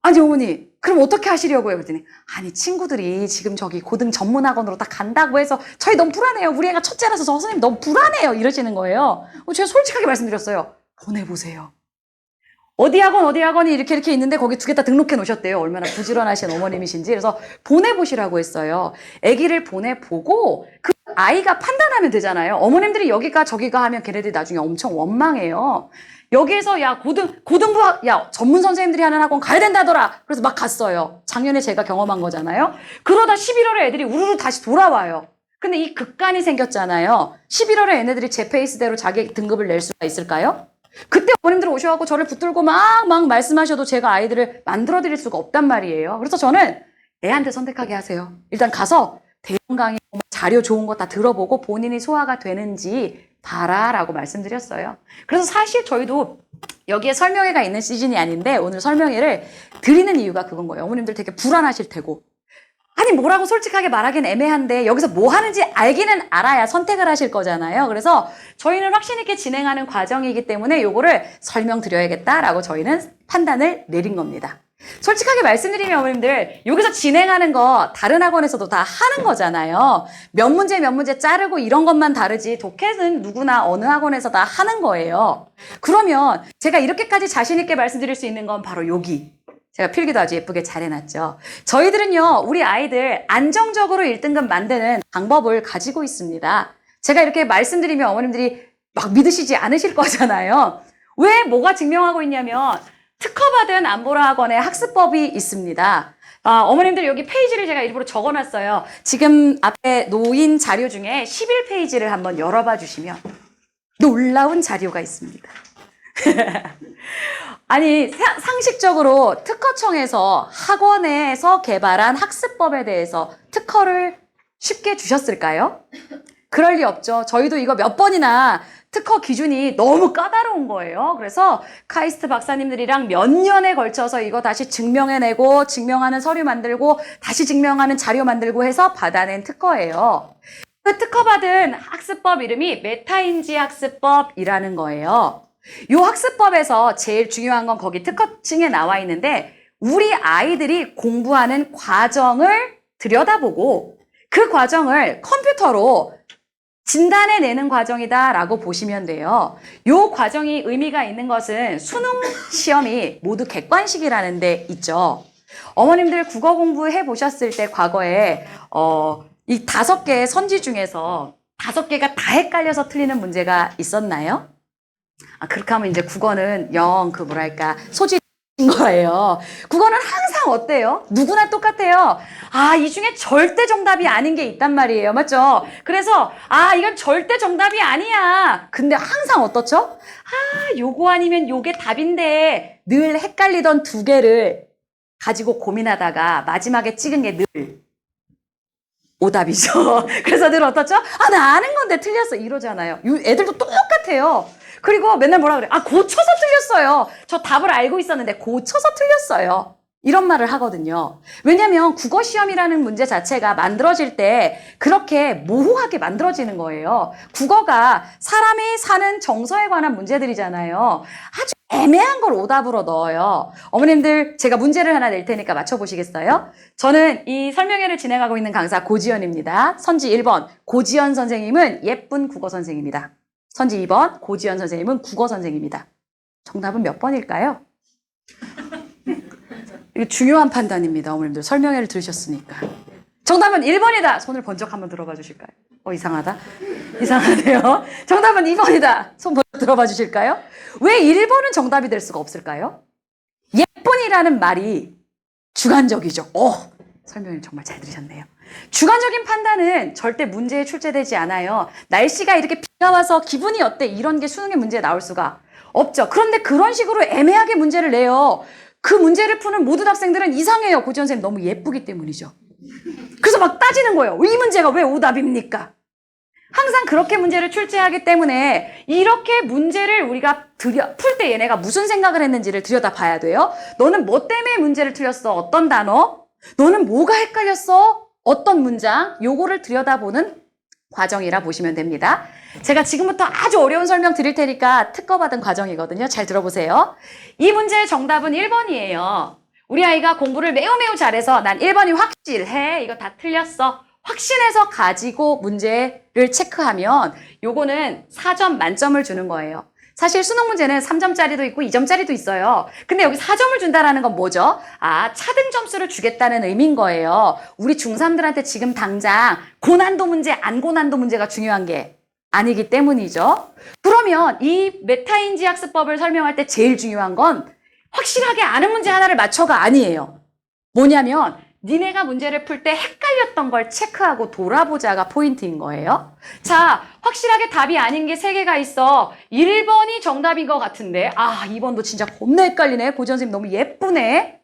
아니 어머니 그럼 어떻게 하시려고요? 그랬더니 아니 친구들이 지금 저기 고등 전문 학원으로 다 간다고 해서 저희 너무 불안해요. 우리 애가 첫째라서 저 선생님 너무 불안해요. 이러시는 거예요. 제가 솔직하게 말씀드렸어요. 보내보세요. 어디 학원이 이렇게 있는데 거기 2개 다 등록해 놓으셨대요. 얼마나 부지런하신 어머님이신지. 그래서 보내보시라고 했어요. 아기를 보내보고 그 아이가 판단하면 되잖아요. 어머님들이 여기가 저기가 하면 걔네들이 나중에 엄청 원망해요. 여기에서 야 고등부 야 전문 선생님들이 하는 학원 가야 된다더라. 그래서 막 갔어요. 작년에 제가 경험한 거잖아요. 그러다 11월에 애들이 우르르 다시 돌아와요. 근데 이 극간이 생겼잖아요. 11월에 얘네들이 제 페이스대로 자기 등급을 낼 수가 있을까요? 그때 어머님들 오셔갖고 저를 붙들고 막 말씀하셔도 제가 아이들을 만들어 드릴 수가 없단 말이에요. 그래서 저는 애한테 선택하게 하세요. 일단 가서 대형 강의, 자료 좋은 거 다 들어보고 본인이 소화가 되는지 봐라라고 말씀드렸어요. 그래서 사실 저희도 여기에 설명회가 있는 시즌이 아닌데 오늘 설명회를 드리는 이유가 그건 거예요. 어머님들 되게 불안하실 테고 아니 뭐라고 솔직하게 말하기는 애매한데 여기서 뭐 하는지 알기는 알아야 선택을 하실 거잖아요. 그래서 저희는 확신 있게 진행하는 과정이기 때문에 요거를 설명드려야겠다라고 저희는 판단을 내린 겁니다. 솔직하게 말씀드리면 어머님들 여기서 진행하는 거 다른 학원에서도 다 하는 거잖아요. 몇 문제 자르고 이런 것만 다르지 독해는 누구나 어느 학원에서 다 하는 거예요. 그러면 제가 이렇게까지 자신 있게 말씀드릴 수 있는 건 바로 여기. 제가 필기도 아주 예쁘게 잘 해놨죠. 저희들은요, 우리 아이들 안정적으로 1등급 만드는 방법을 가지고 있습니다. 제가 이렇게 말씀드리면 어머님들이 막 믿으시지 않으실 거잖아요. 왜 뭐가 증명하고 있냐면 특허받은 안보라 학원의 학습법이 있습니다. 어머님들 여기 페이지를 제가 일부러 적어놨어요. 지금 앞에 놓인 자료 중에 11페이지를 한번 열어봐 주시면 놀라운 자료가 있습니다. 아니 상식적으로 특허청에서 학원에서 개발한 학습법에 대해서 특허를 쉽게 주셨을까요? 그럴 리 없죠. 저희도 이거 몇 번이나 특허 기준이 너무 까다로운 거예요. 그래서 카이스트 박사님들이랑 몇 년에 걸쳐서 이거 다시 증명해내고 증명하는 서류 만들고 다시 증명하는 자료 만들고 해서 받아낸 특허예요. 그 특허받은 학습법 이름이 메타인지 학습법이라는 거예요. 이 학습법에서 제일 중요한 건 거기 특허층에 나와 있는데 우리 아이들이 공부하는 과정을 들여다보고 그 과정을 컴퓨터로 진단해내는 과정이다라고 보시면 돼요. 이 과정이 의미가 있는 것은 수능 시험이 모두 객관식이라는 데 있죠. 어머님들 국어 공부해 보셨을 때 과거에 이 5개의 선지 중에서 5개가 다 헷갈려서 틀리는 문제가 있었나요? 그렇게 하면 이제 국어는 영 소질인 거예요. 국어는 항상 어때요? 누구나 똑같아요. 이 중에 절대 정답이 아닌 게 있단 말이에요. 맞죠? 그래서 이건 절대 정답이 아니야. 근데 항상 어떻죠? 요거 아니면 요게 답인데 늘 헷갈리던 2개를 가지고 고민하다가 마지막에 찍은 게 늘 오답이죠. 그래서 늘 어떻죠? 나 아는 건데 틀렸어. 이러잖아요. 애들도 똑같아요. 그리고 맨날 뭐라 그래? 고쳐서 틀렸어요. 저 답을 알고 있었는데 고쳐서 틀렸어요. 이런 말을 하거든요. 왜냐면 국어 시험이라는 문제 자체가 만들어질 때 그렇게 모호하게 만들어지는 거예요. 국어가 사람이 사는 정서에 관한 문제들이잖아요. 아주 애매한 걸 오답으로 넣어요. 어머님들 제가 문제를 하나 낼 테니까 맞춰보시겠어요? 저는 이 설명회를 진행하고 있는 강사 고지연입니다. 선지 1번 고지연 선생님은 예쁜 국어 선생입니다. 선지 2번 고지연 선생님은 국어 선생입니다. 정답은 몇 번일까요? 이거 중요한 판단입니다. 어머님들 설명회를 들으셨으니까. 정답은 1번이다. 손을 번쩍 한번 들어봐 주실까요? 이상하다. 이상하네요. 정답은 2번이다. 손 번쩍 들어봐 주실까요? 왜 1번은 정답이 될 수가 없을까요? 예쁜이라는 말이 주관적이죠. 설명을 정말 잘 들으셨네요. 주관적인 판단은 절대 문제에 출제되지 않아요. 날씨가 이렇게 비가 와서 기분이 어때? 이런 게 수능의 문제에 나올 수가 없죠. 그런데 그런 식으로 애매하게 문제를 내요. 그 문제를 푸는 모든 학생들은 이상해요. 고지연 선생님 너무 예쁘기 때문이죠. 그래서 막 따지는 거예요. 이 문제가 왜 오답입니까? 항상 그렇게 문제를 출제하기 때문에 이렇게 문제를 우리가 풀 때 얘네가 무슨 생각을 했는지를 들여다봐야 돼요. 너는 뭐 때문에 문제를 틀렸어? 어떤 단어? 너는 뭐가 헷갈렸어? 어떤 문장? 요거를 들여다보는 과정이라 보시면 됩니다. 제가 지금부터 아주 어려운 설명 드릴 테니까 특허받은 과정이거든요. 잘 들어보세요. 이 문제의 정답은 1번이에요. 우리 아이가 공부를 매우 잘해서 난 1번이 확실해. 이거 다 틀렸어. 확신해서 가지고 문제를 체크하면 요거는 4점 만점을 주는 거예요. 사실 수능 문제는 3점짜리도 있고 2점짜리도 있어요. 근데 여기 4점을 준다는 건 뭐죠? 차등 점수를 주겠다는 의미인 거예요. 우리 중3들한테 지금 당장 고난도 문제, 안 고난도 문제가 중요한 게 아니기 때문이죠. 그러면 이 메타인지 학습법을 설명할 때 제일 중요한 건 확실하게 아는 문제 하나를 맞춰가 아니에요. 뭐냐면 니네가 문제를 풀 때 헷갈렸던 걸 체크하고 돌아보자가 포인트인 거예요. 자, 확실하게 답이 아닌 게 3개가 있어. 1번이 정답인 것 같은데 2번도 진짜 겁나 헷갈리네. 고지연 선생님 너무 예쁘네.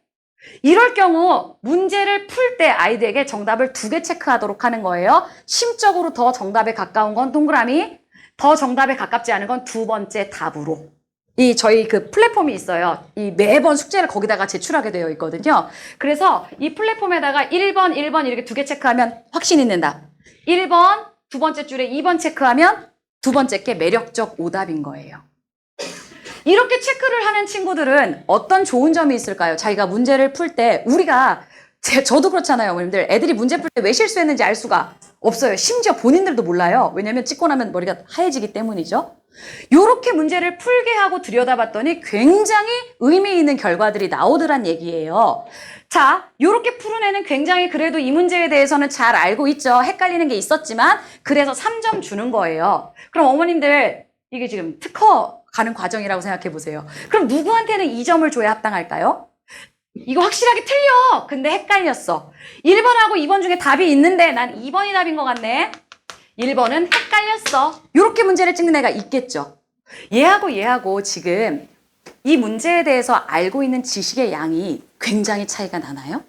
이럴 경우 문제를 풀 때 아이들에게 정답을 2개 체크하도록 하는 거예요. 심적으로 더 정답에 가까운 건 동그라미, 더 정답에 가깝지 않은 건 2번째 답으로. 저희 그 플랫폼이 있어요. 매번 숙제를 거기다가 제출하게 되어 있거든요. 그래서 이 플랫폼에다가 1번 이렇게 2개 체크하면 확신 있는 답. 1번, 2번째 줄에 2번 체크하면 2번째 게 매력적 오답인 거예요. 이렇게 체크를 하는 친구들은 어떤 좋은 점이 있을까요? 자기가 문제를 풀 때 저도 그렇잖아요, 어머님들. 애들이 문제 풀 때 왜 실수했는지 알 수가 없어요. 심지어 본인들도 몰라요. 왜냐면 찍고 나면 머리가 하얘지기 때문이죠. 요렇게 문제를 풀게 하고 들여다봤더니 굉장히 의미 있는 결과들이 나오더란 얘기예요. 자, 요렇게 풀은 애는 굉장히 그래도 이 문제에 대해서는 잘 알고 있죠. 헷갈리는 게 있었지만 그래서 3점 주는 거예요. 그럼 어머님들 이게 지금 특허 가는 과정이라고 생각해 보세요. 그럼 누구한테는 2점을 줘야 합당할까요? 이거 확실하게 틀려. 근데 헷갈렸어. 1번하고 2번 중에 답이 있는데 난 2번이 답인 것 같네. 1번은 헷갈렸어. 이렇게 문제를 찍는 애가 있겠죠. 얘하고 지금 이 문제에 대해서 알고 있는 지식의 양이 굉장히 차이가 나나요?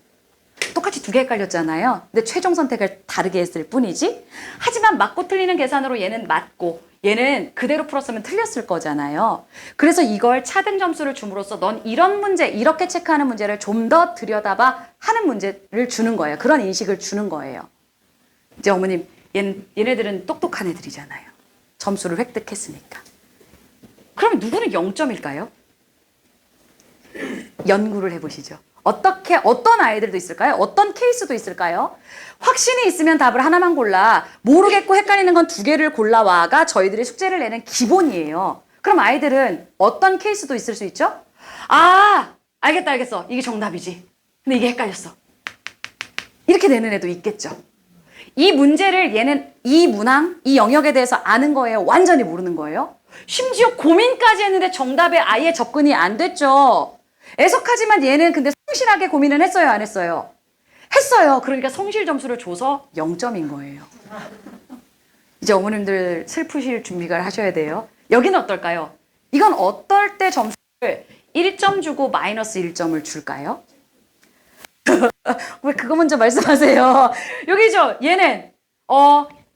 똑같이 두 개 헷갈렸잖아요. 근데 최종 선택을 다르게 했을 뿐이지. 하지만 맞고 틀리는 계산으로 얘는 맞고 얘는 그대로 풀었으면 틀렸을 거잖아요. 그래서 이걸 차등 점수를 줌으로써 넌 이런 문제, 이렇게 체크하는 문제를 좀 더 들여다봐 하는 문제를 주는 거예요. 그런 인식을 주는 거예요. 이제 어머님, 얘네들은 똑똑한 애들이잖아요. 점수를 획득했으니까. 그럼 누구는 0점일까요? 연구를 해보시죠. 어떤 아이들도 있을까요? 어떤 케이스도 있을까요? 확신이 있으면 답을 하나만 골라, 모르겠고 헷갈리는 건 두 개를 골라와가 저희들이 숙제를 내는 기본이에요. 그럼 아이들은 어떤 케이스도 있을 수 있죠? 아, 알겠어. 이게 정답이지. 근데 이게 헷갈렸어. 이렇게 되는 애도 있겠죠. 이 문제를 얘는 이 문항, 이 영역에 대해서 아는 거예요? 완전히 모르는 거예요? 심지어 고민까지 했는데 정답에 아예 접근이 안 됐죠. 애석하지만 얘는 근데 성실하게 고민은 했어요, 안 했어요? 했어요. 그러니까 성실 점수를 줘서 0점인 거예요. 이제 어머님들 슬프실 준비가 하셔야 돼요. 여기는 어떨까요? 이건 어떨 때 점수를 1점 주고 마이너스 1점을 줄까요? 왜 그거 먼저 말씀하세요? 여기죠. 얘는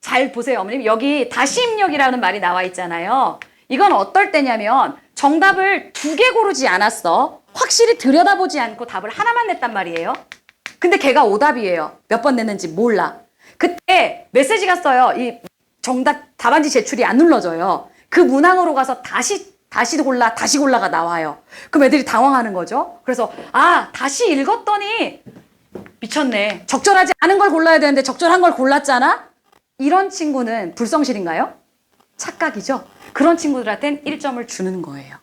잘 보세요, 어머님. 여기 다시 입력이라는 말이 나와 있잖아요. 이건 어떨 때냐면 정답을 두 개 고르지 않았어. 확실히 들여다보지 않고 답을 하나만 냈단 말이에요. 근데 걔가 오답이에요. 몇 번 냈는지 몰라. 그때 메시지가 써요. 이 정답 답안지 제출이 안 눌러져요. 그 문항으로 가서 다시 골라가 나와요. 그럼 애들이 당황하는 거죠. 그래서 다시 읽었더니 미쳤네. 적절하지 않은 걸 골라야 되는데 적절한 걸 골랐잖아. 이런 친구는 불성실인가요? 착각이죠. 그런 친구들한테는 1점을 주는 거예요.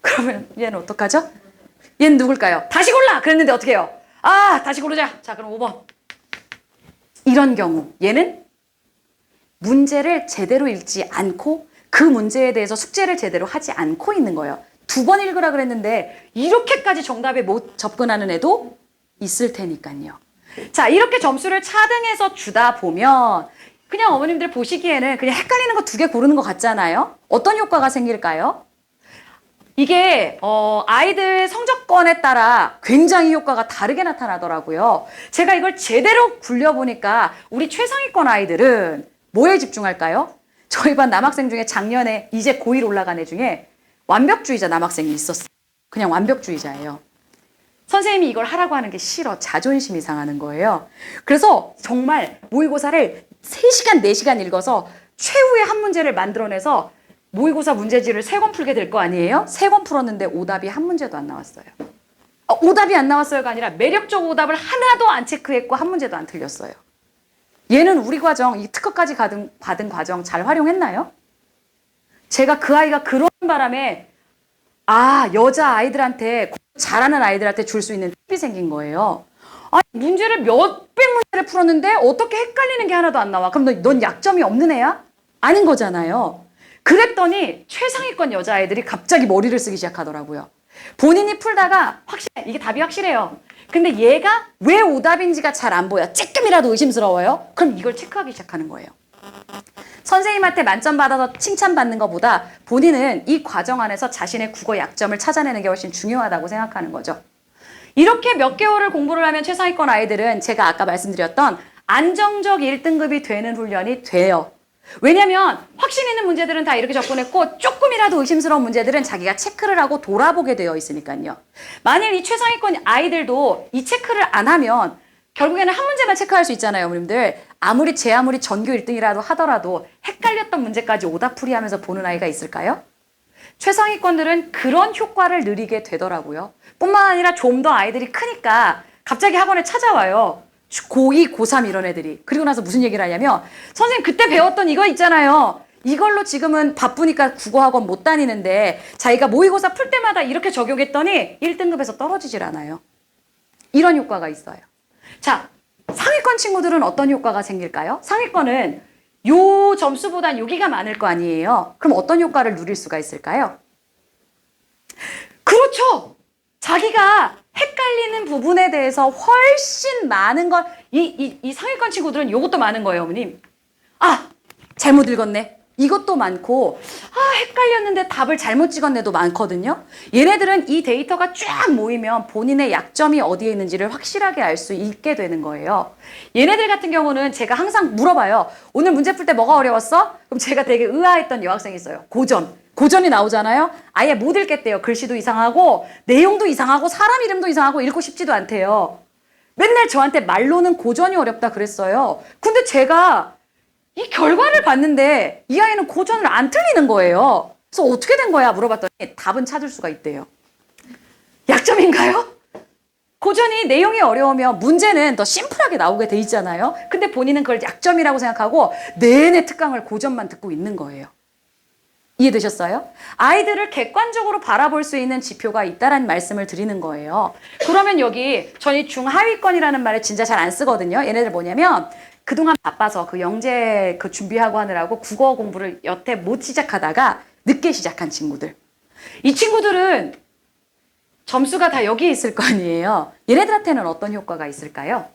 그러면 얘는 어떡하죠? 얘는 누굴까요? 다시 골라! 그랬는데 어떻게 해요? 다시 고르자. 자, 그럼 5번. 이런 경우 얘는 문제를 제대로 읽지 않고 그 문제에 대해서 숙제를 제대로 하지 않고 있는 거예요. 2번 읽으라 그랬는데 이렇게까지 정답에 못 접근하는 애도 있을 테니까요. 자, 이렇게 점수를 차등해서 주다 보면 그냥 어머님들 보시기에는 그냥 헷갈리는 거 두 개 고르는 것 같잖아요. 어떤 효과가 생길까요? 이게 아이들 성적권에 따라 굉장히 효과가 다르게 나타나더라고요. 제가 이걸 제대로 굴려보니까 우리 최상위권 아이들은 뭐에 집중할까요? 저희 반 남학생 중에 작년에 이제 고1 올라간 애 중에 완벽주의자 남학생이 있었어요. 그냥 완벽주의자예요. 선생님이 이걸 하라고 하는 게 싫어. 자존심이 상하는 거예요. 그래서 정말 모의고사를 3시간, 4시간 읽어서 최후의 한 문제를 만들어내서 모의고사 문제지를 3권 풀게 될 거 아니에요? 3권 풀었는데 오답이 한 문제도 안 나왔어요. 오답이 안 나왔어요가 아니라 매력적 오답을 하나도 안 체크했고 한 문제도 안 틀렸어요. 얘는 우리 과정, 이 특허까지 받은 과정 잘 활용했나요? 제가 그 아이가 그런 바람에 여자 아이들한테, 잘하는 아이들한테 줄 수 있는 팁이 생긴 거예요. 문제를 몇백 문제를 풀었는데 어떻게 헷갈리는 게 하나도 안 나와? 그럼 넌 약점이 없는 애야? 아닌 거잖아요. 그랬더니 최상위권 여자아이들이 갑자기 머리를 쓰기 시작하더라고요. 본인이 풀다가 이게 답이 확실해요. 근데 얘가 왜 오답인지가 잘 안 보여. 조금이라도 의심스러워요. 그럼 이걸 체크하기 시작하는 거예요. 선생님한테 만점 받아서 칭찬받는 것보다 본인은 이 과정 안에서 자신의 국어 약점을 찾아내는 게 훨씬 중요하다고 생각하는 거죠. 이렇게 몇 개월을 공부를 하면 최상위권 아이들은 제가 아까 말씀드렸던 안정적 1등급이 되는 훈련이 돼요. 왜냐면 확신 있는 문제들은 다 이렇게 접근했고 조금이라도 의심스러운 문제들은 자기가 체크를 하고 돌아보게 되어 있으니까요. 만일 이 최상위권 아이들도 이 체크를 안 하면 결국에는 한 문제만 체크할 수 있잖아요, 어머님들. 아무리 전교 1등이라도 하더라도 헷갈렸던 문제까지 오답풀이 하면서 보는 아이가 있을까요? 최상위권들은 그런 효과를 누리게 되더라고요. 뿐만 아니라 좀 더 아이들이 크니까 갑자기 학원에 찾아와요. 고2, 고3 이런 애들이. 그리고 나서 무슨 얘기를 하냐면 선생님 그때 배웠던 이거 있잖아요. 이걸로 지금은 바쁘니까 국어학원 못 다니는데 자기가 모의고사 풀 때마다 이렇게 적용했더니 1등급에서 떨어지질 않아요. 이런 효과가 있어요. 자, 상위권 친구들은 어떤 효과가 생길까요? 상위권은 요 점수보단 여기가 많을 거 아니에요. 그럼 어떤 효과를 누릴 수가 있을까요? 그렇죠. 자기가 헷갈리는 부분에 대해서 훨씬 많은 걸, 이 상위권 친구들은 요것도 많은 거예요, 어머님. 잘못 읽었네. 이것도 많고 헷갈렸는데 답을 잘못 찍었네도 많거든요. 얘네들은 이 데이터가 쫙 모이면 본인의 약점이 어디에 있는지를 확실하게 알 수 있게 되는 거예요. 얘네들 같은 경우는 제가 항상 물어봐요. 오늘 문제 풀 때 뭐가 어려웠어? 그럼 제가 되게 의아했던 여학생이 있어요. 고전이 나오잖아요. 아예 못 읽겠대요. 글씨도 이상하고 내용도 이상하고 사람 이름도 이상하고 읽고 싶지도 않대요. 맨날 저한테 말로는 고전이 어렵다 그랬어요. 근데 제가 이 결과를 봤는데 이 아이는 고전을 안 틀리는 거예요. 그래서 어떻게 된 거야? 물어봤더니 답은 찾을 수가 있대요. 약점인가요? 고전이 내용이 어려우면 문제는 더 심플하게 나오게 돼 있잖아요. 근데 본인은 그걸 약점이라고 생각하고 내내 특강을 고전만 듣고 있는 거예요. 이해되셨어요? 아이들을 객관적으로 바라볼 수 있는 지표가 있다라는 말씀을 드리는 거예요. 그러면 여기 저는 중하위권이라는 말을 진짜 잘 안 쓰거든요. 얘네들 뭐냐면 그동안 바빠서 그 영재 그 준비하고 하느라고 국어 공부를 여태 못 시작하다가 늦게 시작한 친구들. 이 친구들은 점수가 다 여기 있을 거 아니에요. 얘네들한테는 어떤 효과가 있을까요?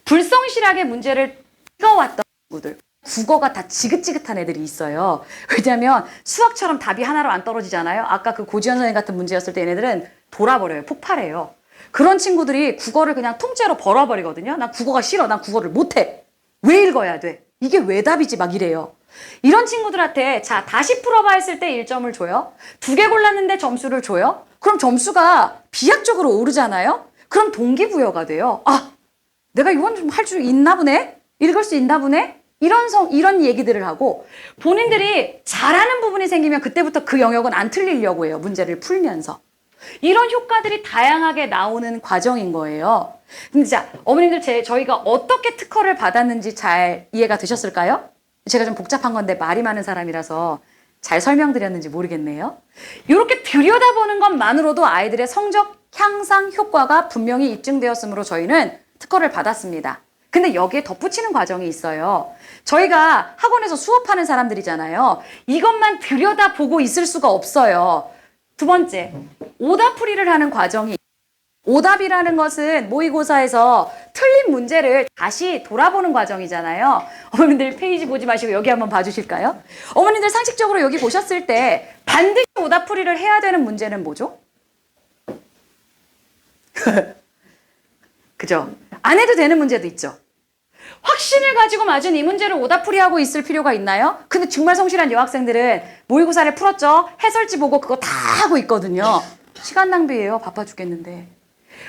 불성실하게 문제를 찍어왔던 친구들. 국어가 다 지긋지긋한 애들이 있어요. 왜냐하면 수학처럼 답이 하나로 안 떨어지잖아요. 아까 그 고지현 선생님 같은 문제였을 때 얘네들은 돌아버려요. 폭발해요. 그런 친구들이 국어를 그냥 통째로 벌어버리거든요. 난 국어가 싫어. 난 국어를 못해. 왜 읽어야 돼? 이게 왜 답이지? 막 이래요. 이런 친구들한테 자 다시 풀어봐 했을 때 1점을 줘요. 2개 골랐는데 점수를 줘요. 그럼 점수가 비약적으로 오르잖아요. 그럼 동기부여가 돼요. 아, 내가 이건 좀 할 줄 있나 보네? 읽을 수 있나 보네? 이런 얘기들을 하고 본인들이 잘하는 부분이 생기면 그때부터 그 영역은 안 틀리려고 해요. 문제를 풀면서. 이런 효과들이 다양하게 나오는 과정인 거예요. 근데 자, 어머님들 저희가 어떻게 특허를 받았는지 잘 이해가 되셨을까요? 제가 좀 복잡한 건데 말이 많은 사람이라서 잘 설명드렸는지 모르겠네요. 이렇게 들여다보는 것만으로도 아이들의 성적 향상 효과가 분명히 입증되었으므로 저희는 특허를 받았습니다. 근데 여기에 덧붙이는 과정이 있어요. 저희가 학원에서 수업하는 사람들이잖아요. 이것만 들여다보고 있을 수가 없어요. 두 번째, 오답풀이를 하는 과정이 오답이라는 것은 모의고사에서 틀린 문제를 다시 돌아보는 과정이잖아요. 어머님들 페이지 보지 마시고 여기 한번 봐주실까요? 어머님들 상식적으로 여기 보셨을 때 반드시 오답풀이를 해야 되는 문제는 뭐죠? 그죠? 안 해도 되는 문제도 있죠. 확신을 가지고 맞은 이 문제를 오답풀이하고 있을 필요가 있나요? 근데 정말 성실한 여학생들은 모의고사를 풀었죠? 해설지 보고 그거 다 하고 있거든요. 시간 낭비예요. 바빠 죽겠는데.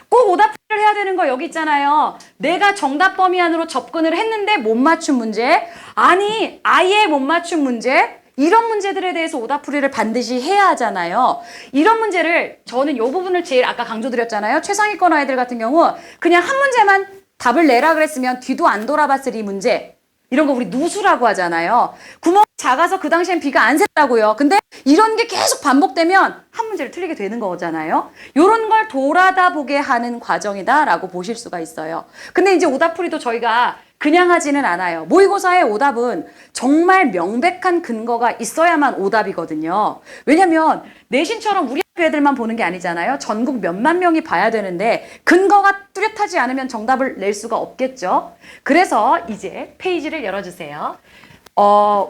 꼭 오답풀이를 해야 되는 거 여기 있잖아요. 내가 정답 범위 안으로 접근을 했는데 못 맞춘 문제. 아니, 아예 못 맞춘 문제. 이런 문제들에 대해서 오답풀이를 반드시 해야 하잖아요. 이런 문제를 저는 이 부분을 제일 아까 강조드렸잖아요. 최상위권 아이들 같은 경우 그냥 한 문제만 답을 내라 그랬으면 뒤도 안 돌아봤을 이 문제. 이런 거 우리 누수라고 하잖아요. 구멍이 작아서 그 당시엔 비가 안 샜다고요. 근데 이런 게 계속 반복되면 한 문제를 틀리게 되는 거잖아요. 이런 걸 돌아다 보게 하는 과정이다라고 보실 수가 있어요. 근데 이제 오답풀이도 저희가 그냥 하지는 않아요. 모의고사의 오답은 정말 명백한 근거가 있어야만 오답이거든요. 왜냐면 내신처럼 우리 학교 애들만 보는 게 아니잖아요. 전국 몇만 명이 봐야 되는데 근거가 뚜렷하지 않으면 정답을 낼 수가 없겠죠. 그래서 이제 페이지를 열어주세요.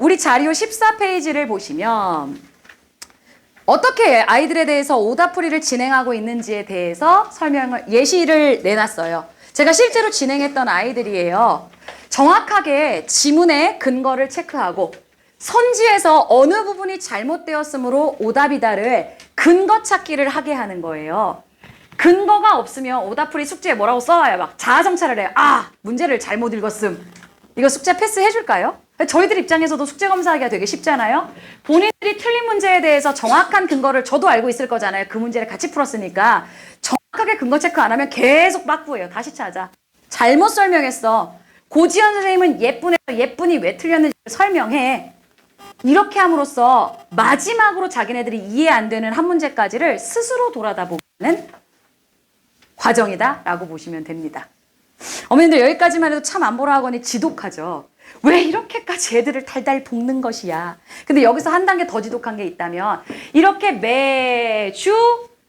우리 자료 14페이지를 보시면 어떻게 아이들에 대해서 오답풀이를 진행하고 있는지에 대해서 예시를 내놨어요. 제가 실제로 진행했던 아이들이에요. 정확하게 지문의 근거를 체크하고 선지에서 어느 부분이 잘못되었으므로 오답이다를 근거 찾기를 하게 하는 거예요. 근거가 없으면 오답풀이 숙제에 뭐라고 써와요. 막 자아성찰을 해요. 아, 문제를 잘못 읽었음. 이거 숙제 패스해줄까요? 저희들 입장에서도 숙제 검사하기가 되게 쉽잖아요. 본인들이 틀린 문제에 대해서 정확한 근거를 저도 알고 있을 거잖아요. 그 문제를 같이 풀었으니까 정확하게 근거 체크 안 하면 계속 빠꾸예요. 다시 찾아. 잘못 설명했어. 고지현 선생님은 예쁜이 왜 틀렸는지 설명해. 이렇게 함으로써 마지막으로 자기네들이 이해 안 되는 한 문제까지를 스스로 돌아다보는 과정이다라고 보시면 됩니다. 어머님들 여기까지만 해도 참 안보라 학원이 지독하죠. 왜 이렇게까지 애들을 달달 볶는 것이야. 근데 여기서 한 단계 더 지독한 게 있다면 이렇게 매주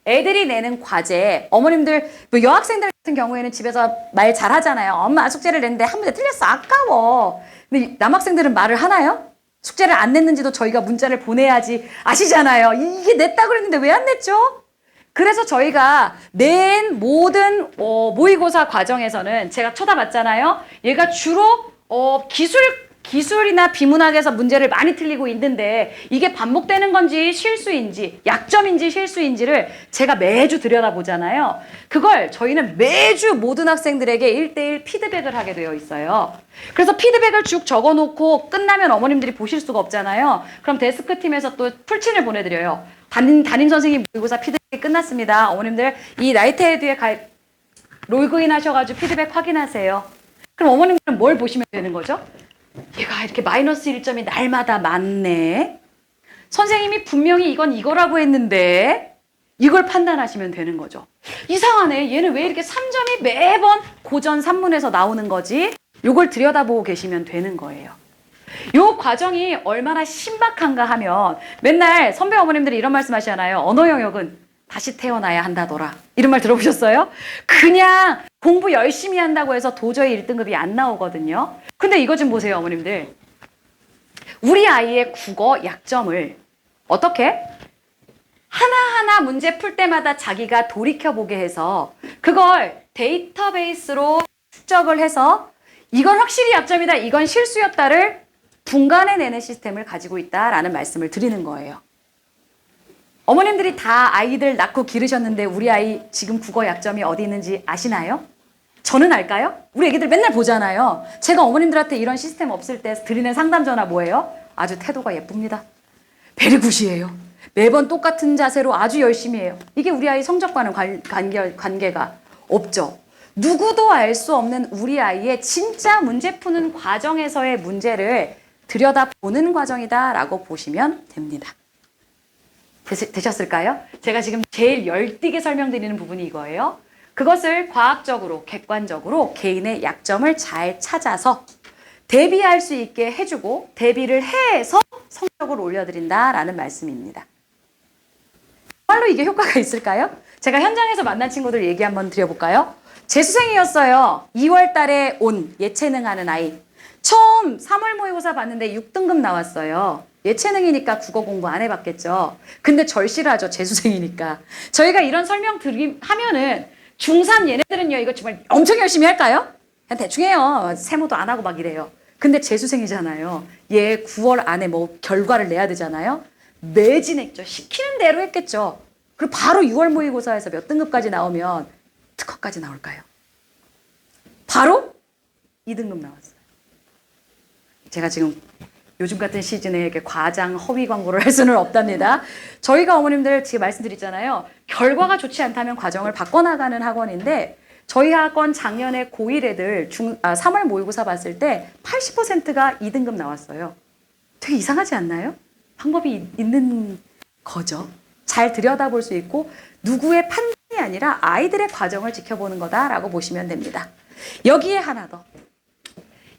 애들이 내는 과제, 어머님들, 뭐 여학생들 같은 경우에는 집에서 말 잘하잖아요. 엄마 숙제를 냈는데 한 문제 틀렸어. 아까워. 근데 남학생들은 말을 하나요? 숙제를 안 냈는지도 저희가 문자를 보내야지 아시잖아요. 이게 냈다고 그랬는데 왜 안 냈죠? 그래서 저희가 낸 모든 모의고사 과정에서는 제가 쳐다봤잖아요. 얘가 주로 기술이나 비문학에서 문제를 많이 틀리고 있는데 이게 반복되는 건지 실수인지 약점인지 실수인지를 제가 매주 들여다보잖아요. 그걸 저희는 매주 모든 학생들에게 1대1 피드백을 하게 되어 있어요. 그래서 피드백을 쭉 적어놓고 끝나면 어머님들이 보실 수가 없잖아요. 그럼 데스크팀에서 또 풀친을 보내드려요. 담임 선생님 모의고사 피드백이 끝났습니다. 어머님들 이 나이테드에 로그인 하셔가지고 피드백 확인하세요. 그럼 어머님들은 뭘 보시면 되는 거죠? 얘가 이렇게 마이너스 1점이 날마다 많네. 선생님이 분명히 이건 이거라고 했는데 이걸 판단하시면 되는 거죠. 이상하네. 얘는 왜 이렇게 3점이 매번 고전 3문에서 나오는 거지? 이걸 들여다보고 계시면 되는 거예요. 이 과정이 얼마나 신박한가 하면 맨날 선배 어머님들이 이런 말씀 하시잖아요. 언어 영역은 다시 태어나야 한다더라. 이런 말 들어보셨어요? 그냥 공부 열심히 한다고 해서 도저히 1등급이 안 나오거든요. 근데 이거 좀 보세요, 어머님들. 우리 아이의 국어 약점을 어떻게? 하나하나 문제 풀 때마다 자기가 돌이켜보게 해서 그걸 데이터베이스로 축적을 해서 이건 확실히 약점이다, 이건 실수였다를 분간해내는 시스템을 가지고 있다라는 말씀을 드리는 거예요. 어머님들이 다 아이들 낳고 기르셨는데 우리 아이 지금 국어 약점이 어디 있는지 아시나요? 저는 알까요? 우리 애기들 맨날 보잖아요. 제가 어머님들한테 이런 시스템 없을 때 드리는 상담 전화 뭐예요? 아주 태도가 예쁩니다. 베리굿이에요. 매번 똑같은 자세로 아주 열심히 해요. 이게 우리 아이 성적과는 관계가 없죠. 누구도 알 수 없는 우리 아이의 진짜 문제 푸는 과정에서의 문제를 들여다보는 과정이다라고 보시면 됩니다. 되셨을까요? 제가 지금 제일 열띠게 설명드리는 부분이 이거예요. 그것을 과학적으로, 객관적으로 개인의 약점을 잘 찾아서 대비할 수 있게 해주고 대비를 해서 성적을 올려드린다라는 말씀입니다. 정말로 이게 효과가 있을까요? 제가 현장에서 만난 친구들 얘기 한번 드려볼까요? 재수생이었어요. 2월 달에 온 예체능 하는 아이. 처음 3월 모의고사 봤는데 6등급 나왔어요. 예체능이니까 국어 공부 안 해봤겠죠. 근데 절실하죠. 재수생이니까. 저희가 이런 설명 하면은 중3 얘네들은요, 이거 정말 엄청 열심히 할까요? 그냥 대충 해요. 세모도 안 하고 막 이래요. 근데 재수생이잖아요. 얘 9월 안에 뭐 결과를 내야 되잖아요. 매진했죠. 시키는 대로 했겠죠. 그리고 바로 6월 모의고사에서 몇 등급까지 나오면 특허까지 나올까요? 바로 2등급 나왔어요. 제가 지금 요즘 같은 시즌에 이렇게 과장 허위 광고를 할 수는 없답니다. 저희가 어머님들 지금 말씀드렸잖아요. 결과가 좋지 않다면 과정을 바꿔나가는 학원인데 저희 학원 작년에 고1 애들 3월 모의고사 봤을 때 80%가 2등급 나왔어요. 되게 이상하지 않나요? 방법이 있는 거죠. 잘 들여다볼 수 있고 누구의 판단이 아니라 아이들의 과정을 지켜보는 거다라고 보시면 됩니다. 여기에 하나 더.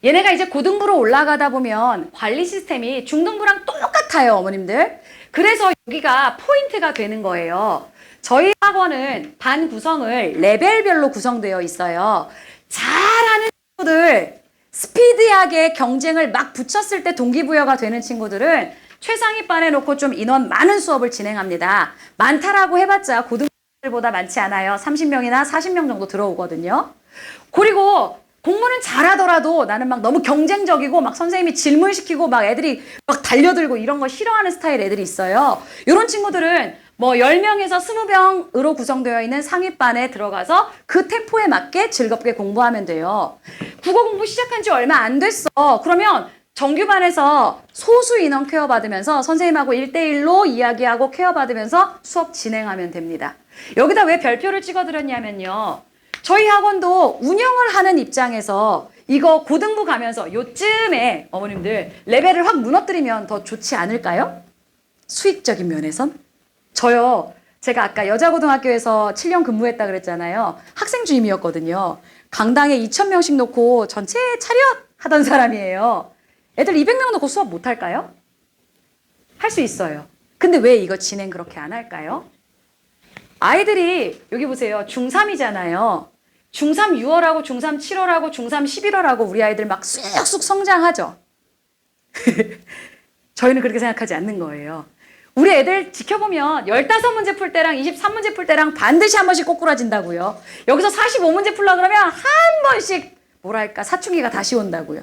얘네가 이제 고등부로 올라가다 보면 관리 시스템이 중등부랑 똑같아요, 어머님들. 그래서 여기가 포인트가 되는 거예요. 저희 학원은 반 구성을 레벨별로 구성되어 있어요. 잘하는 친구들, 스피디하게 경쟁을 막 붙였을 때 동기부여가 되는 친구들은 최상위반에 놓고 좀 인원 많은 수업을 진행합니다. 많다라고 해봤자 고등부들보다 많지 않아요. 30명이나 40명 정도 들어오거든요. 그리고 공부는 잘하더라도 나는 막 너무 경쟁적이고 막 선생님이 질문시키고 막 애들이 막 달려들고 이런 거 싫어하는 스타일 애들이 있어요. 이런 친구들은 뭐 10명에서 20명으로 구성되어 있는 상위반에 들어가서 그 템포에 맞게 즐겁게 공부하면 돼요. 국어 공부 시작한 지 얼마 안 됐어. 그러면 정규반에서 소수 인원 케어 받으면서 선생님하고 1대1로 이야기하고 케어 받으면서 수업 진행하면 됩니다. 여기다 왜 별표를 찍어드렸냐면요. 저희 학원도 운영을 하는 입장에서 이거 고등부 가면서 요쯤에 어머님들 레벨을 확 무너뜨리면 더 좋지 않을까요? 수익적인 면에선? 저요. 제가 아까 여자고등학교에서 7년 근무했다 그랬잖아요. 학생 주임이었거든요. 강당에 2,000명씩 놓고 전체 차렷 하던 사람이에요. 애들 200명 놓고 수업 못 할까요? 할 수 있어요. 근데 왜 이거 진행 그렇게 안 할까요? 아이들이 여기 보세요. 중3이잖아요. 중3 6월하고 중3 7월하고 중3 11월하고 우리 아이들 막 쑥쑥 성장하죠. 저희는 그렇게 생각하지 않는 거예요. 우리 애들 지켜보면 15문제 풀 때랑 23문제 풀 때랑 반드시 한 번씩 꼬꾸라진다고요. 여기서 45문제 풀라 그러면 한 번씩 뭐랄까 사춘기가 다시 온다고요.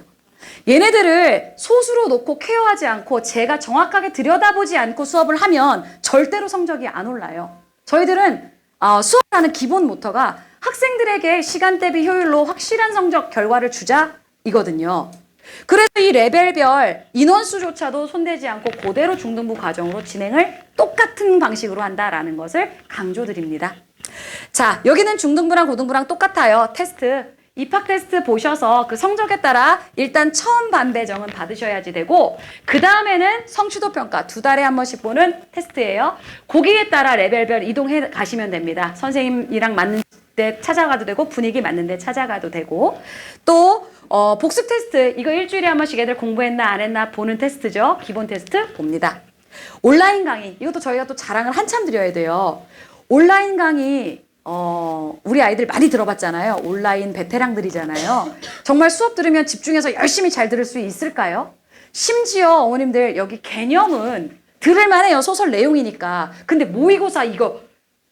얘네들을 소수로 놓고 케어하지 않고 제가 정확하게 들여다보지 않고 수업을 하면 절대로 성적이 안 올라요. 저희들은 수업하는 기본 모터가 학생들에게 시간 대비 효율로 확실한 성적 결과를 주자 이거든요. 그래서 이 레벨별 인원수조차도 손대지 않고 그대로 중등부 과정으로 진행을 똑같은 방식으로 한다라는 것을 강조드립니다. 자, 여기는 중등부랑 고등부랑 똑같아요. 테스트. 입학 테스트 보셔서 그 성적에 따라 일단 처음 반 배정은 받으셔야지 되고 그 다음에는 성취도 평가 2달에 한 번씩 보는 테스트예요. 거기에 따라 레벨별 이동해 가시면 됩니다. 선생님이랑 맞는 데 찾아가도 되고 분위기 맞는 데 찾아가도 되고 또 복습 테스트 이거 일주일에 한 번씩 애들 공부했나 안 했나 보는 테스트죠. 기본 테스트 봅니다. 온라인 강의 이것도 저희가 또 자랑을 한참 드려야 돼요. 온라인 강의 우리 아이들 많이 들어봤잖아요. 온라인 베테랑들이잖아요. 정말 수업 들으면 집중해서 열심히 잘 들을 수 있을까요? 심지어 어머님들 여기 개념은 들을만해요. 소설 내용이니까. 근데 모의고사 이거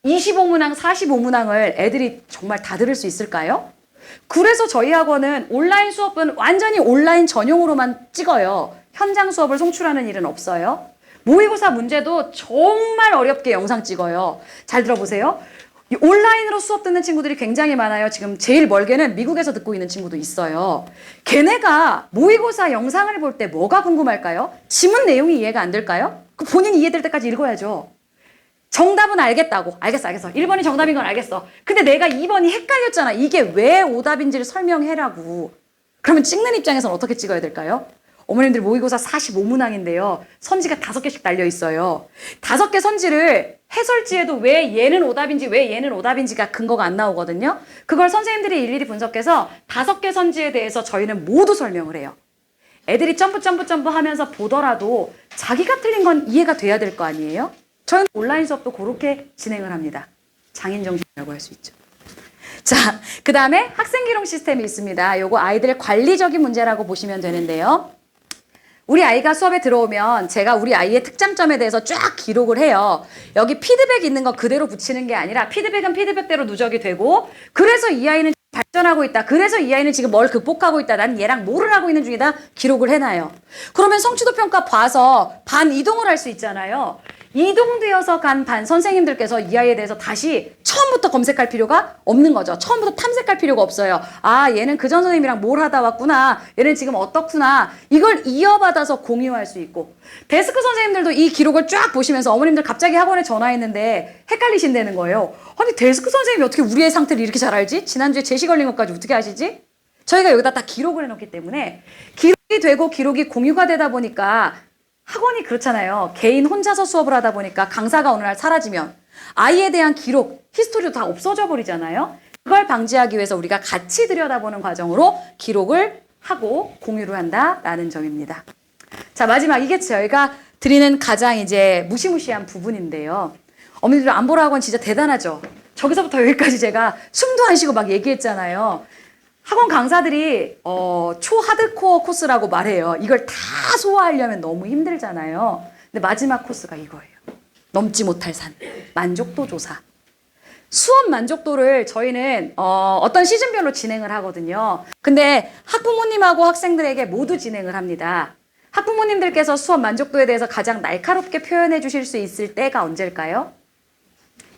25문항, 45문항을 애들이 정말 다 들을 수 있을까요? 그래서 저희 학원은 온라인 수업은 완전히 온라인 전용으로만 찍어요. 현장 수업을 송출하는 일은 없어요. 모의고사 문제도 정말 어렵게 영상 찍어요. 잘 들어보세요. 온라인으로 수업 듣는 친구들이 굉장히 많아요. 지금 제일 멀게는 미국에서 듣고 있는 친구도 있어요. 걔네가 모의고사 영상을 볼 때 뭐가 궁금할까요? 지문 내용이 이해가 안 될까요? 본인이 이해될 때까지 읽어야죠. 정답은 알겠다고. 알겠어. 1번이 정답인 건 알겠어. 근데 내가 2번이 헷갈렸잖아. 이게 왜 오답인지를 설명해라고. 그러면 찍는 입장에서는 어떻게 찍어야 될까요? 어머님들 모의고사 45문항인데요. 선지가 5개씩 달려 있어요. 5개 선지를 해설지에도 왜 얘는 오답인지 왜 얘는 오답인지가 근거가 안 나오거든요. 그걸 선생님들이 일일이 분석해서 5개 선지에 대해서 저희는 모두 설명을 해요. 애들이 점프 하면서 보더라도 자기가 틀린 건 이해가 돼야 될 거 아니에요? 저희는 온라인 수업도 그렇게 진행을 합니다. 장인정신이라고 할 수 있죠. 자, 그 다음에 학생기록 시스템이 있습니다. 요거 아이들의 관리적인 문제라고 보시면 되는데요. 우리 아이가 수업에 들어오면 제가 우리 아이의 특장점에 대해서 쫙 기록을 해요. 여기 피드백 있는 거 그대로 붙이는 게 아니라 피드백은 피드백대로 누적이 되고 그래서 이 아이는 발전하고 있다. 그래서 이 아이는 지금 뭘 극복하고 있다. 난 얘랑 뭐를 하고 있는 중이다. 기록을 해놔요. 그러면 성취도 평가 봐서 반 이동을 할 수 있잖아요. 이동되어서 간 반 선생님들께서 이 아이에 대해서 다시 처음부터 검색할 필요가 없는 거죠. 처음부터 탐색할 필요가 없어요. 아, 얘는 그전 선생님이랑 뭘 하다 왔구나. 얘는 지금 어떻구나. 이걸 이어받아서 공유할 수 있고 데스크 선생님들도 이 기록을 쫙 보시면서 어머님들 갑자기 학원에 전화했는데 헷갈리신다는 거예요. 아니 데스크 선생님이 어떻게 우리의 상태를 이렇게 잘 알지? 지난주에 제시 걸린 것까지 어떻게 아시지? 저희가 여기다 다 기록을 해놓기 때문에 기록이 되고 기록이 공유가 되다 보니까 학원이 그렇잖아요. 개인 혼자서 수업을 하다 보니까 강사가 어느 날 사라지면 아이에 대한 기록, 히스토리도 다 없어져 버리잖아요. 그걸 방지하기 위해서 우리가 같이 들여다보는 과정으로 기록을 하고 공유를 한다라는 점입니다. 자, 마지막 이게 저희가 드리는 가장 이제 무시무시한 부분인데요. 어머니들 안보라 학원 진짜 대단하죠. 저기서부터 여기까지 제가 숨도 안 쉬고 막 얘기했잖아요. 학원 강사들이 초하드코어 코스라고 말해요. 이걸 다 소화하려면 너무 힘들잖아요. 근데 마지막 코스가 이거예요. 넘지 못할 산, 만족도 조사. 수업 만족도를 저희는 어떤 시즌별로 진행을 하거든요. 근데 학부모님하고 학생들에게 모두 진행을 합니다. 학부모님들께서 수업 만족도에 대해서 가장 날카롭게 표현해 주실 수 있을 때가 언제일까요?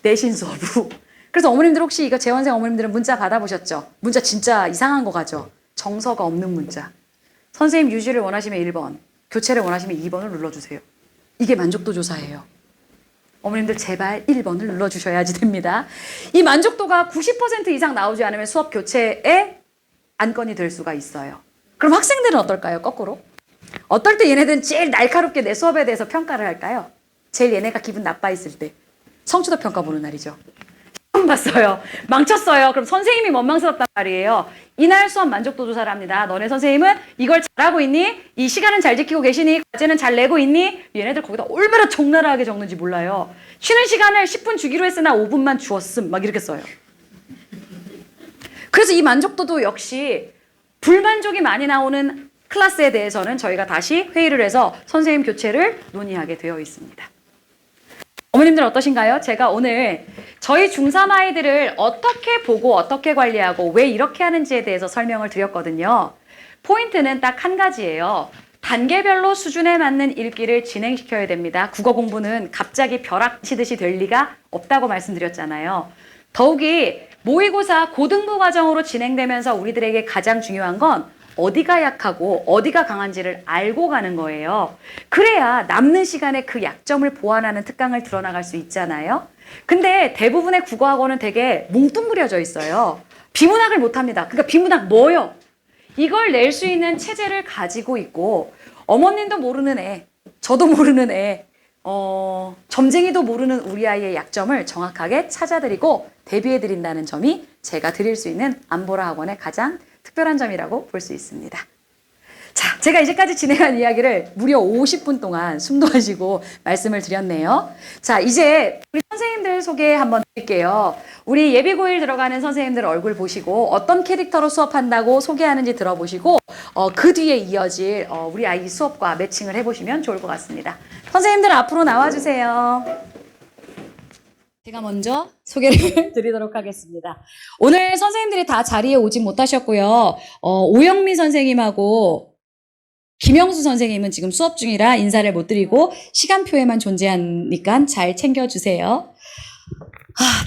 내신 수업 후. 그래서 어머님들 혹시 이거 재원생 어머님들은 문자 받아보셨죠? 문자 진짜 이상한 거 가죠? 정서가 없는 문자. 선생님 유지를 원하시면 1번, 교체를 원하시면 2번을 눌러주세요. 이게 만족도 조사예요. 어머님들 제발 1번을 눌러주셔야지 됩니다. 이 만족도가 90% 이상 나오지 않으면 수업 교체에 안건이 될 수가 있어요. 그럼 학생들은 어떨까요? 거꾸로. 어떨 때 얘네들은 제일 날카롭게 내 수업에 대해서 평가를 할까요? 제일 얘네가 기분 나빠 있을 때. 성취도 평가 보는 날이죠. 처음 봤어요. 망쳤어요. 그럼 선생님이 원망스럽단 말이에요. 이날 수업 만족도 조사를 합니다. 너네 선생님은 이걸 잘하고 있니? 이 시간은 잘 지키고 계시니? 과제는 잘 내고 있니? 얘네들 거기다 얼마나 적나라하게 적는지 몰라요. 쉬는 시간을 10분 주기로 했으나 5분만 주었음. 막 이렇게 써요. 그래서 이 만족도도 역시 불만족이 많이 나오는 클래스에 대해서는 저희가 다시 회의를 해서 선생님 교체를 논의하게 되어 있습니다. 어머님들 어떠신가요? 제가 오늘 저희 중3 아이들을 어떻게 보고 어떻게 관리하고 왜 이렇게 하는지에 대해서 설명을 드렸거든요. 포인트는 딱 한 가지예요. 단계별로 수준에 맞는 읽기를 진행시켜야 됩니다. 국어 공부는 갑자기 벼락 치듯이 될 리가 없다고 말씀드렸잖아요. 더욱이 모의고사 고등부 과정으로 진행되면서 우리들에게 가장 중요한 건 어디가 약하고 어디가 강한지를 알고 가는 거예요. 그래야 남는 시간에 그 약점을 보완하는 특강을 드러나갈 수 있잖아요. 근데 대부분의 국어학원은 되게 뭉뚱그려져 있어요. 비문학을 못합니다. 그러니까 비문학 뭐요? 이걸 낼 수 있는 체제를 가지고 있고 어머님도 모르는 애, 저도 모르는 애, 점쟁이도 모르는 우리 아이의 약점을 정확하게 찾아드리고 대비해드린다는 점이 제가 드릴 수 있는 안보라 학원의 가장 특별한 점이라고 볼 수 있습니다. 자, 제가 이제까지 진행한 이야기를 무려 50분 동안 숨도 안 쉬고 말씀을 드렸네요. 자, 이제 우리 선생님들 소개 한번 드릴게요. 우리 예비고1 들어가는 선생님들 얼굴 보시고 어떤 캐릭터로 수업한다고 소개하는지 들어보시고 그 뒤에 이어질 우리 아이 수업과 매칭을 해보시면 좋을 것 같습니다. 선생님들 앞으로 나와주세요. 제가 먼저 소개를 드리도록 하겠습니다. 오늘 선생님들이 다 자리에 오지 못하셨고요. 오영미 선생님하고 김영수 선생님은 지금 수업 중이라 인사를 못 드리고 시간표에만 존재하니까 잘 챙겨주세요.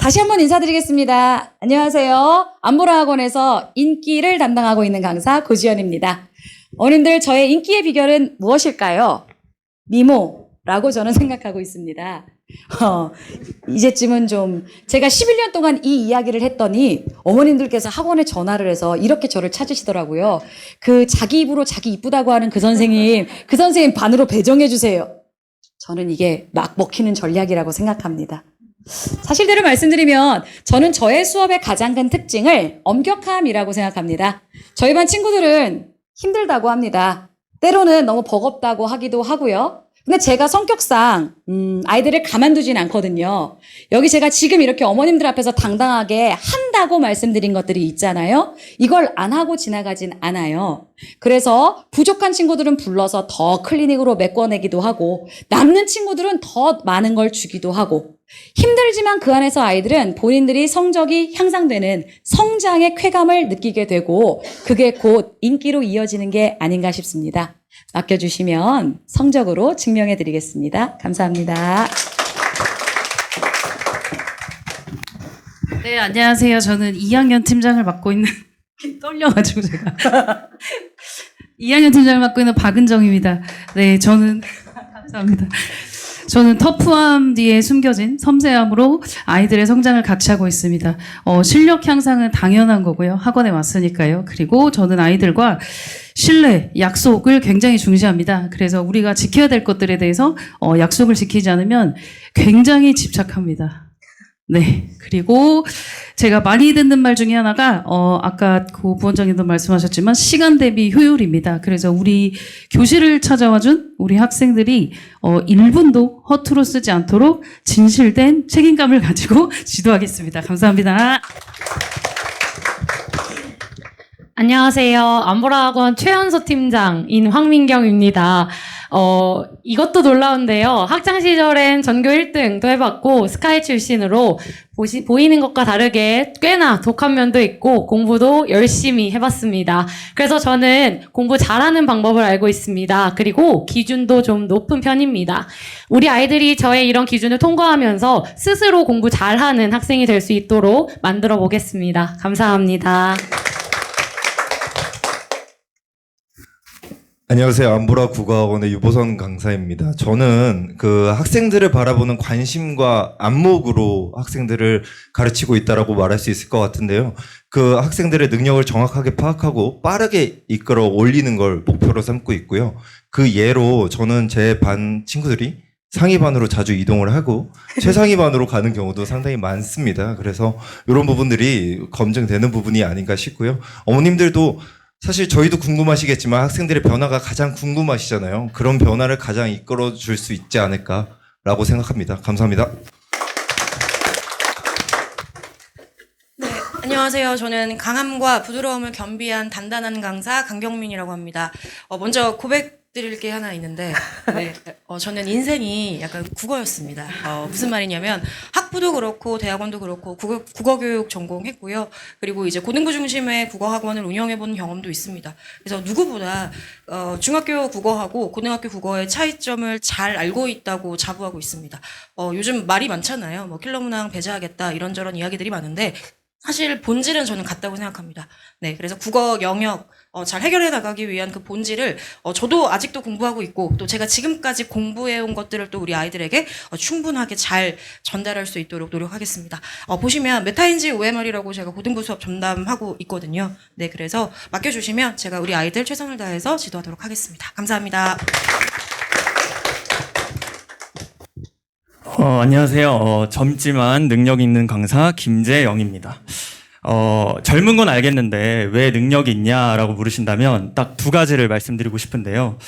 다시 한번 인사드리겠습니다. 안녕하세요. 안보라 학원에서 인기를 담당하고 있는 강사 고지연입니다. 어머님들, 저의 인기의 비결은 무엇일까요? 미모라고 저는 생각하고 있습니다. 이제쯤은 좀 제가 11년 동안 이 이야기를 했더니 어머님들께서 학원에 전화를 해서 이렇게 저를 찾으시더라고요. 그 자기 입으로 자기 이쁘다고 하는 그 선생님 반으로 배정해 주세요. 저는 이게 막 먹히는 전략이라고 생각합니다. 사실대로 말씀드리면 저는 저의 수업의 가장 큰 특징을 엄격함이라고 생각합니다. 저희 반 친구들은 힘들다고 합니다. 때로는 너무 버겁다고 하기도 하고요. 근데 제가 성격상 아이들을 가만두진 않거든요. 여기 제가 지금 이렇게 어머님들 앞에서 당당하게 한다고 말씀드린 것들이 있잖아요. 이걸 안 하고 지나가진 않아요. 그래서 부족한 친구들은 불러서 더 클리닉으로 메꿔내기도 하고 남는 친구들은 더 많은 걸 주기도 하고 힘들지만 그 안에서 아이들은 본인들이 성적이 향상되는 성장의 쾌감을 느끼게 되고 그게 곧 인기로 이어지는 게 아닌가 싶습니다. 맡겨주시면 성적으로 증명해드리겠습니다. 감사합니다. 네, 안녕하세요. 저는 2학년 팀장을 맡고 있는 떨려가지고 제가 2학년 팀장을 맡고 있는 박은정입니다. 네, 감사합니다. 저는 터프함 뒤에 숨겨진 섬세함으로 아이들의 성장을 같이 하고 있습니다. 실력 향상은 당연한 거고요. 학원에 왔으니까요. 그리고 저는 아이들과 신뢰, 약속을 굉장히 중시합니다. 그래서 우리가 지켜야 될 것들에 대해서 약속을 지키지 않으면 굉장히 집착합니다. 네. 그리고 제가 많이 듣는 말 중에 하나가 아까 고 부원장님도 말씀하셨지만 시간 대비 효율입니다. 그래서 우리 교실을 찾아와 준 우리 학생들이 1분도 허투루 쓰지 않도록 진실된 책임감을 가지고 지도하겠습니다. 감사합니다. 안녕하세요. 안보라학원 최연소 팀장인 황민경입니다. 이것도 놀라운데요. 학창 시절엔 전교 1등도 해봤고 스카이 출신으로 보이는 것과 다르게 꽤나 독한 면도 있고 공부도 열심히 해봤습니다. 그래서 저는 공부 잘하는 방법을 알고 있습니다. 그리고 기준도 좀 높은 편입니다. 우리 아이들이 저의 이런 기준을 통과하면서 스스로 공부 잘하는 학생이 될 수 있도록 만들어 보겠습니다. 감사합니다. 안녕하세요. 안보라 국어학원의 유보선 강사입니다. 저는 그 학생들을 바라보는 관심과 안목으로 학생들을 가르치고 있다라고 말할 수 있을 것 같은데요. 그 학생들의 능력을 정확하게 파악하고 빠르게 이끌어 올리는 걸 목표로 삼고 있고요. 그 예로 저는 제 반 친구들이 상위 반으로 자주 이동을 하고 최상위 반으로 가는 경우도 상당히 많습니다. 그래서 이런 부분들이 검증되는 부분이 아닌가 싶고요. 어머님들도 사실 저희도 궁금하시겠지만 학생들의 변화가 가장 궁금하시잖아요. 그런 변화를 가장 이끌어 줄 수 있지 않을까라고 생각합니다. 감사합니다. 네, 안녕하세요. 저는 강함과 부드러움을 겸비한 단단한 강사 강경민이라고 합니다. 먼저 고백드릴 게 하나 있는데, 네, 저는 인생이 약간 국어였습니다. 무슨 말이냐면 학부도 그렇고 대학원도 그렇고 국어 교육 전공했고요. 그리고 이제 고등부 중심의 국어 학원을 운영해본 경험도 있습니다. 그래서 누구보다 중학교 국어하고 고등학교 국어의 차이점을 잘 알고 있다고 자부하고 있습니다. 요즘 말이 많잖아요. 뭐 킬러 문항 배제하겠다 이런저런 이야기들이 많은데 사실 본질은 저는 같다고 생각합니다. 네, 그래서 국어 영역 잘 해결해 나가기 위한 그 본질을 저도 아직도 공부하고 있고 또 제가 지금까지 공부해온 것들을 또 우리 아이들에게 충분하게 잘 전달할 수 있도록 노력하겠습니다. 보시면 메타인지 OMR이라고 제가 고등부 수업 전담하고 있거든요. 네, 그래서 맡겨주시면 제가 우리 아이들 최선을 다해서 지도하도록 하겠습니다. 감사합니다. 안녕하세요. 젊지만 능력 있는 강사 김재영입니다. 젊은 건 알겠는데 왜 능력이 있냐라고 물으신다면 딱 두 가지를 말씀드리고 싶은데요.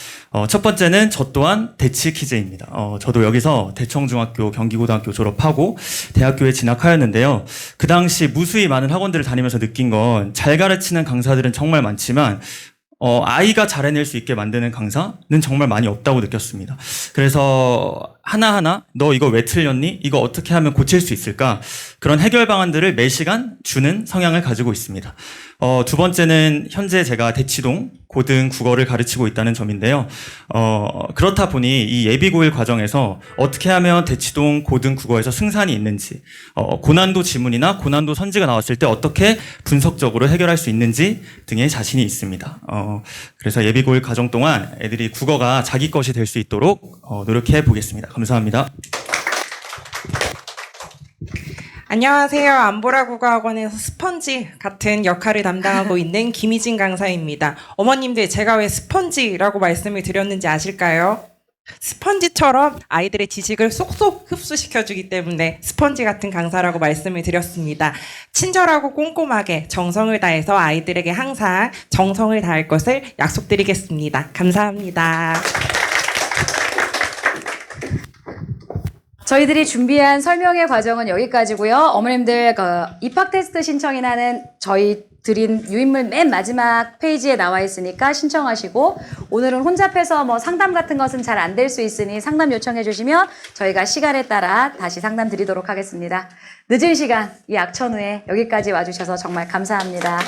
첫 번째는 저 또한 대치 키즈입니다. 저도 여기서 대청중학교 경기고등학교 졸업하고 대학교에 진학하였는데요. 그 당시 무수히 많은 학원들을 다니면서 느낀 건 잘 가르치는 강사들은 정말 많지만 아이가 잘해낼 수 있게 만드는 강사는 정말 많이 없다고 느꼈습니다. 그래서 하나하나 너 이거 왜 틀렸니? 이거 어떻게 하면 고칠 수 있을까? 그런 해결 방안들을 매 시간 주는 성향을 가지고 있습니다. 두 번째는 현재 제가 대치동 고등 국어를 가르치고 있다는 점인데요. 그렇다 보니 이 예비고일 과정에서 어떻게 하면 대치동 고등 국어에서 승산이 있는지, 고난도 지문이나 고난도 선지가 나왔을 때 어떻게 분석적으로 해결할 수 있는지 등의 자신이 있습니다. 그래서 예비고일 과정 동안 애들이 국어가 자기 것이 될 수 있도록 노력해 보겠습니다. 감사합니다. 안녕하세요. 안보라 국어학원에서 스펀지 같은 역할을 담당하고 있는 김희진 강사입니다. 어머님들, 제가 왜 스펀지라고 말씀을 드렸는지 아실까요? 스펀지처럼 아이들의 지식을 쏙쏙 흡수시켜주기 때문에 스펀지 같은 강사라고 말씀을 드렸습니다. 친절하고 꼼꼼하게 정성을 다해서 아이들에게 항상 정성을 다할 것을 약속드리겠습니다. 감사합니다. 저희들이 준비한 설명회 과정은 여기까지고요. 어머님들 입학 테스트 신청이 나는 저희 드린 유인물 맨 마지막 페이지에 나와 있으니까 신청하시고, 오늘은 혼잡해서 뭐 상담 같은 것은 잘 안 될 수 있으니 상담 요청해 주시면 저희가 시간에 따라 다시 상담 드리도록 하겠습니다. 늦은 시간 이 악천후에 여기까지 와주셔서 정말 감사합니다.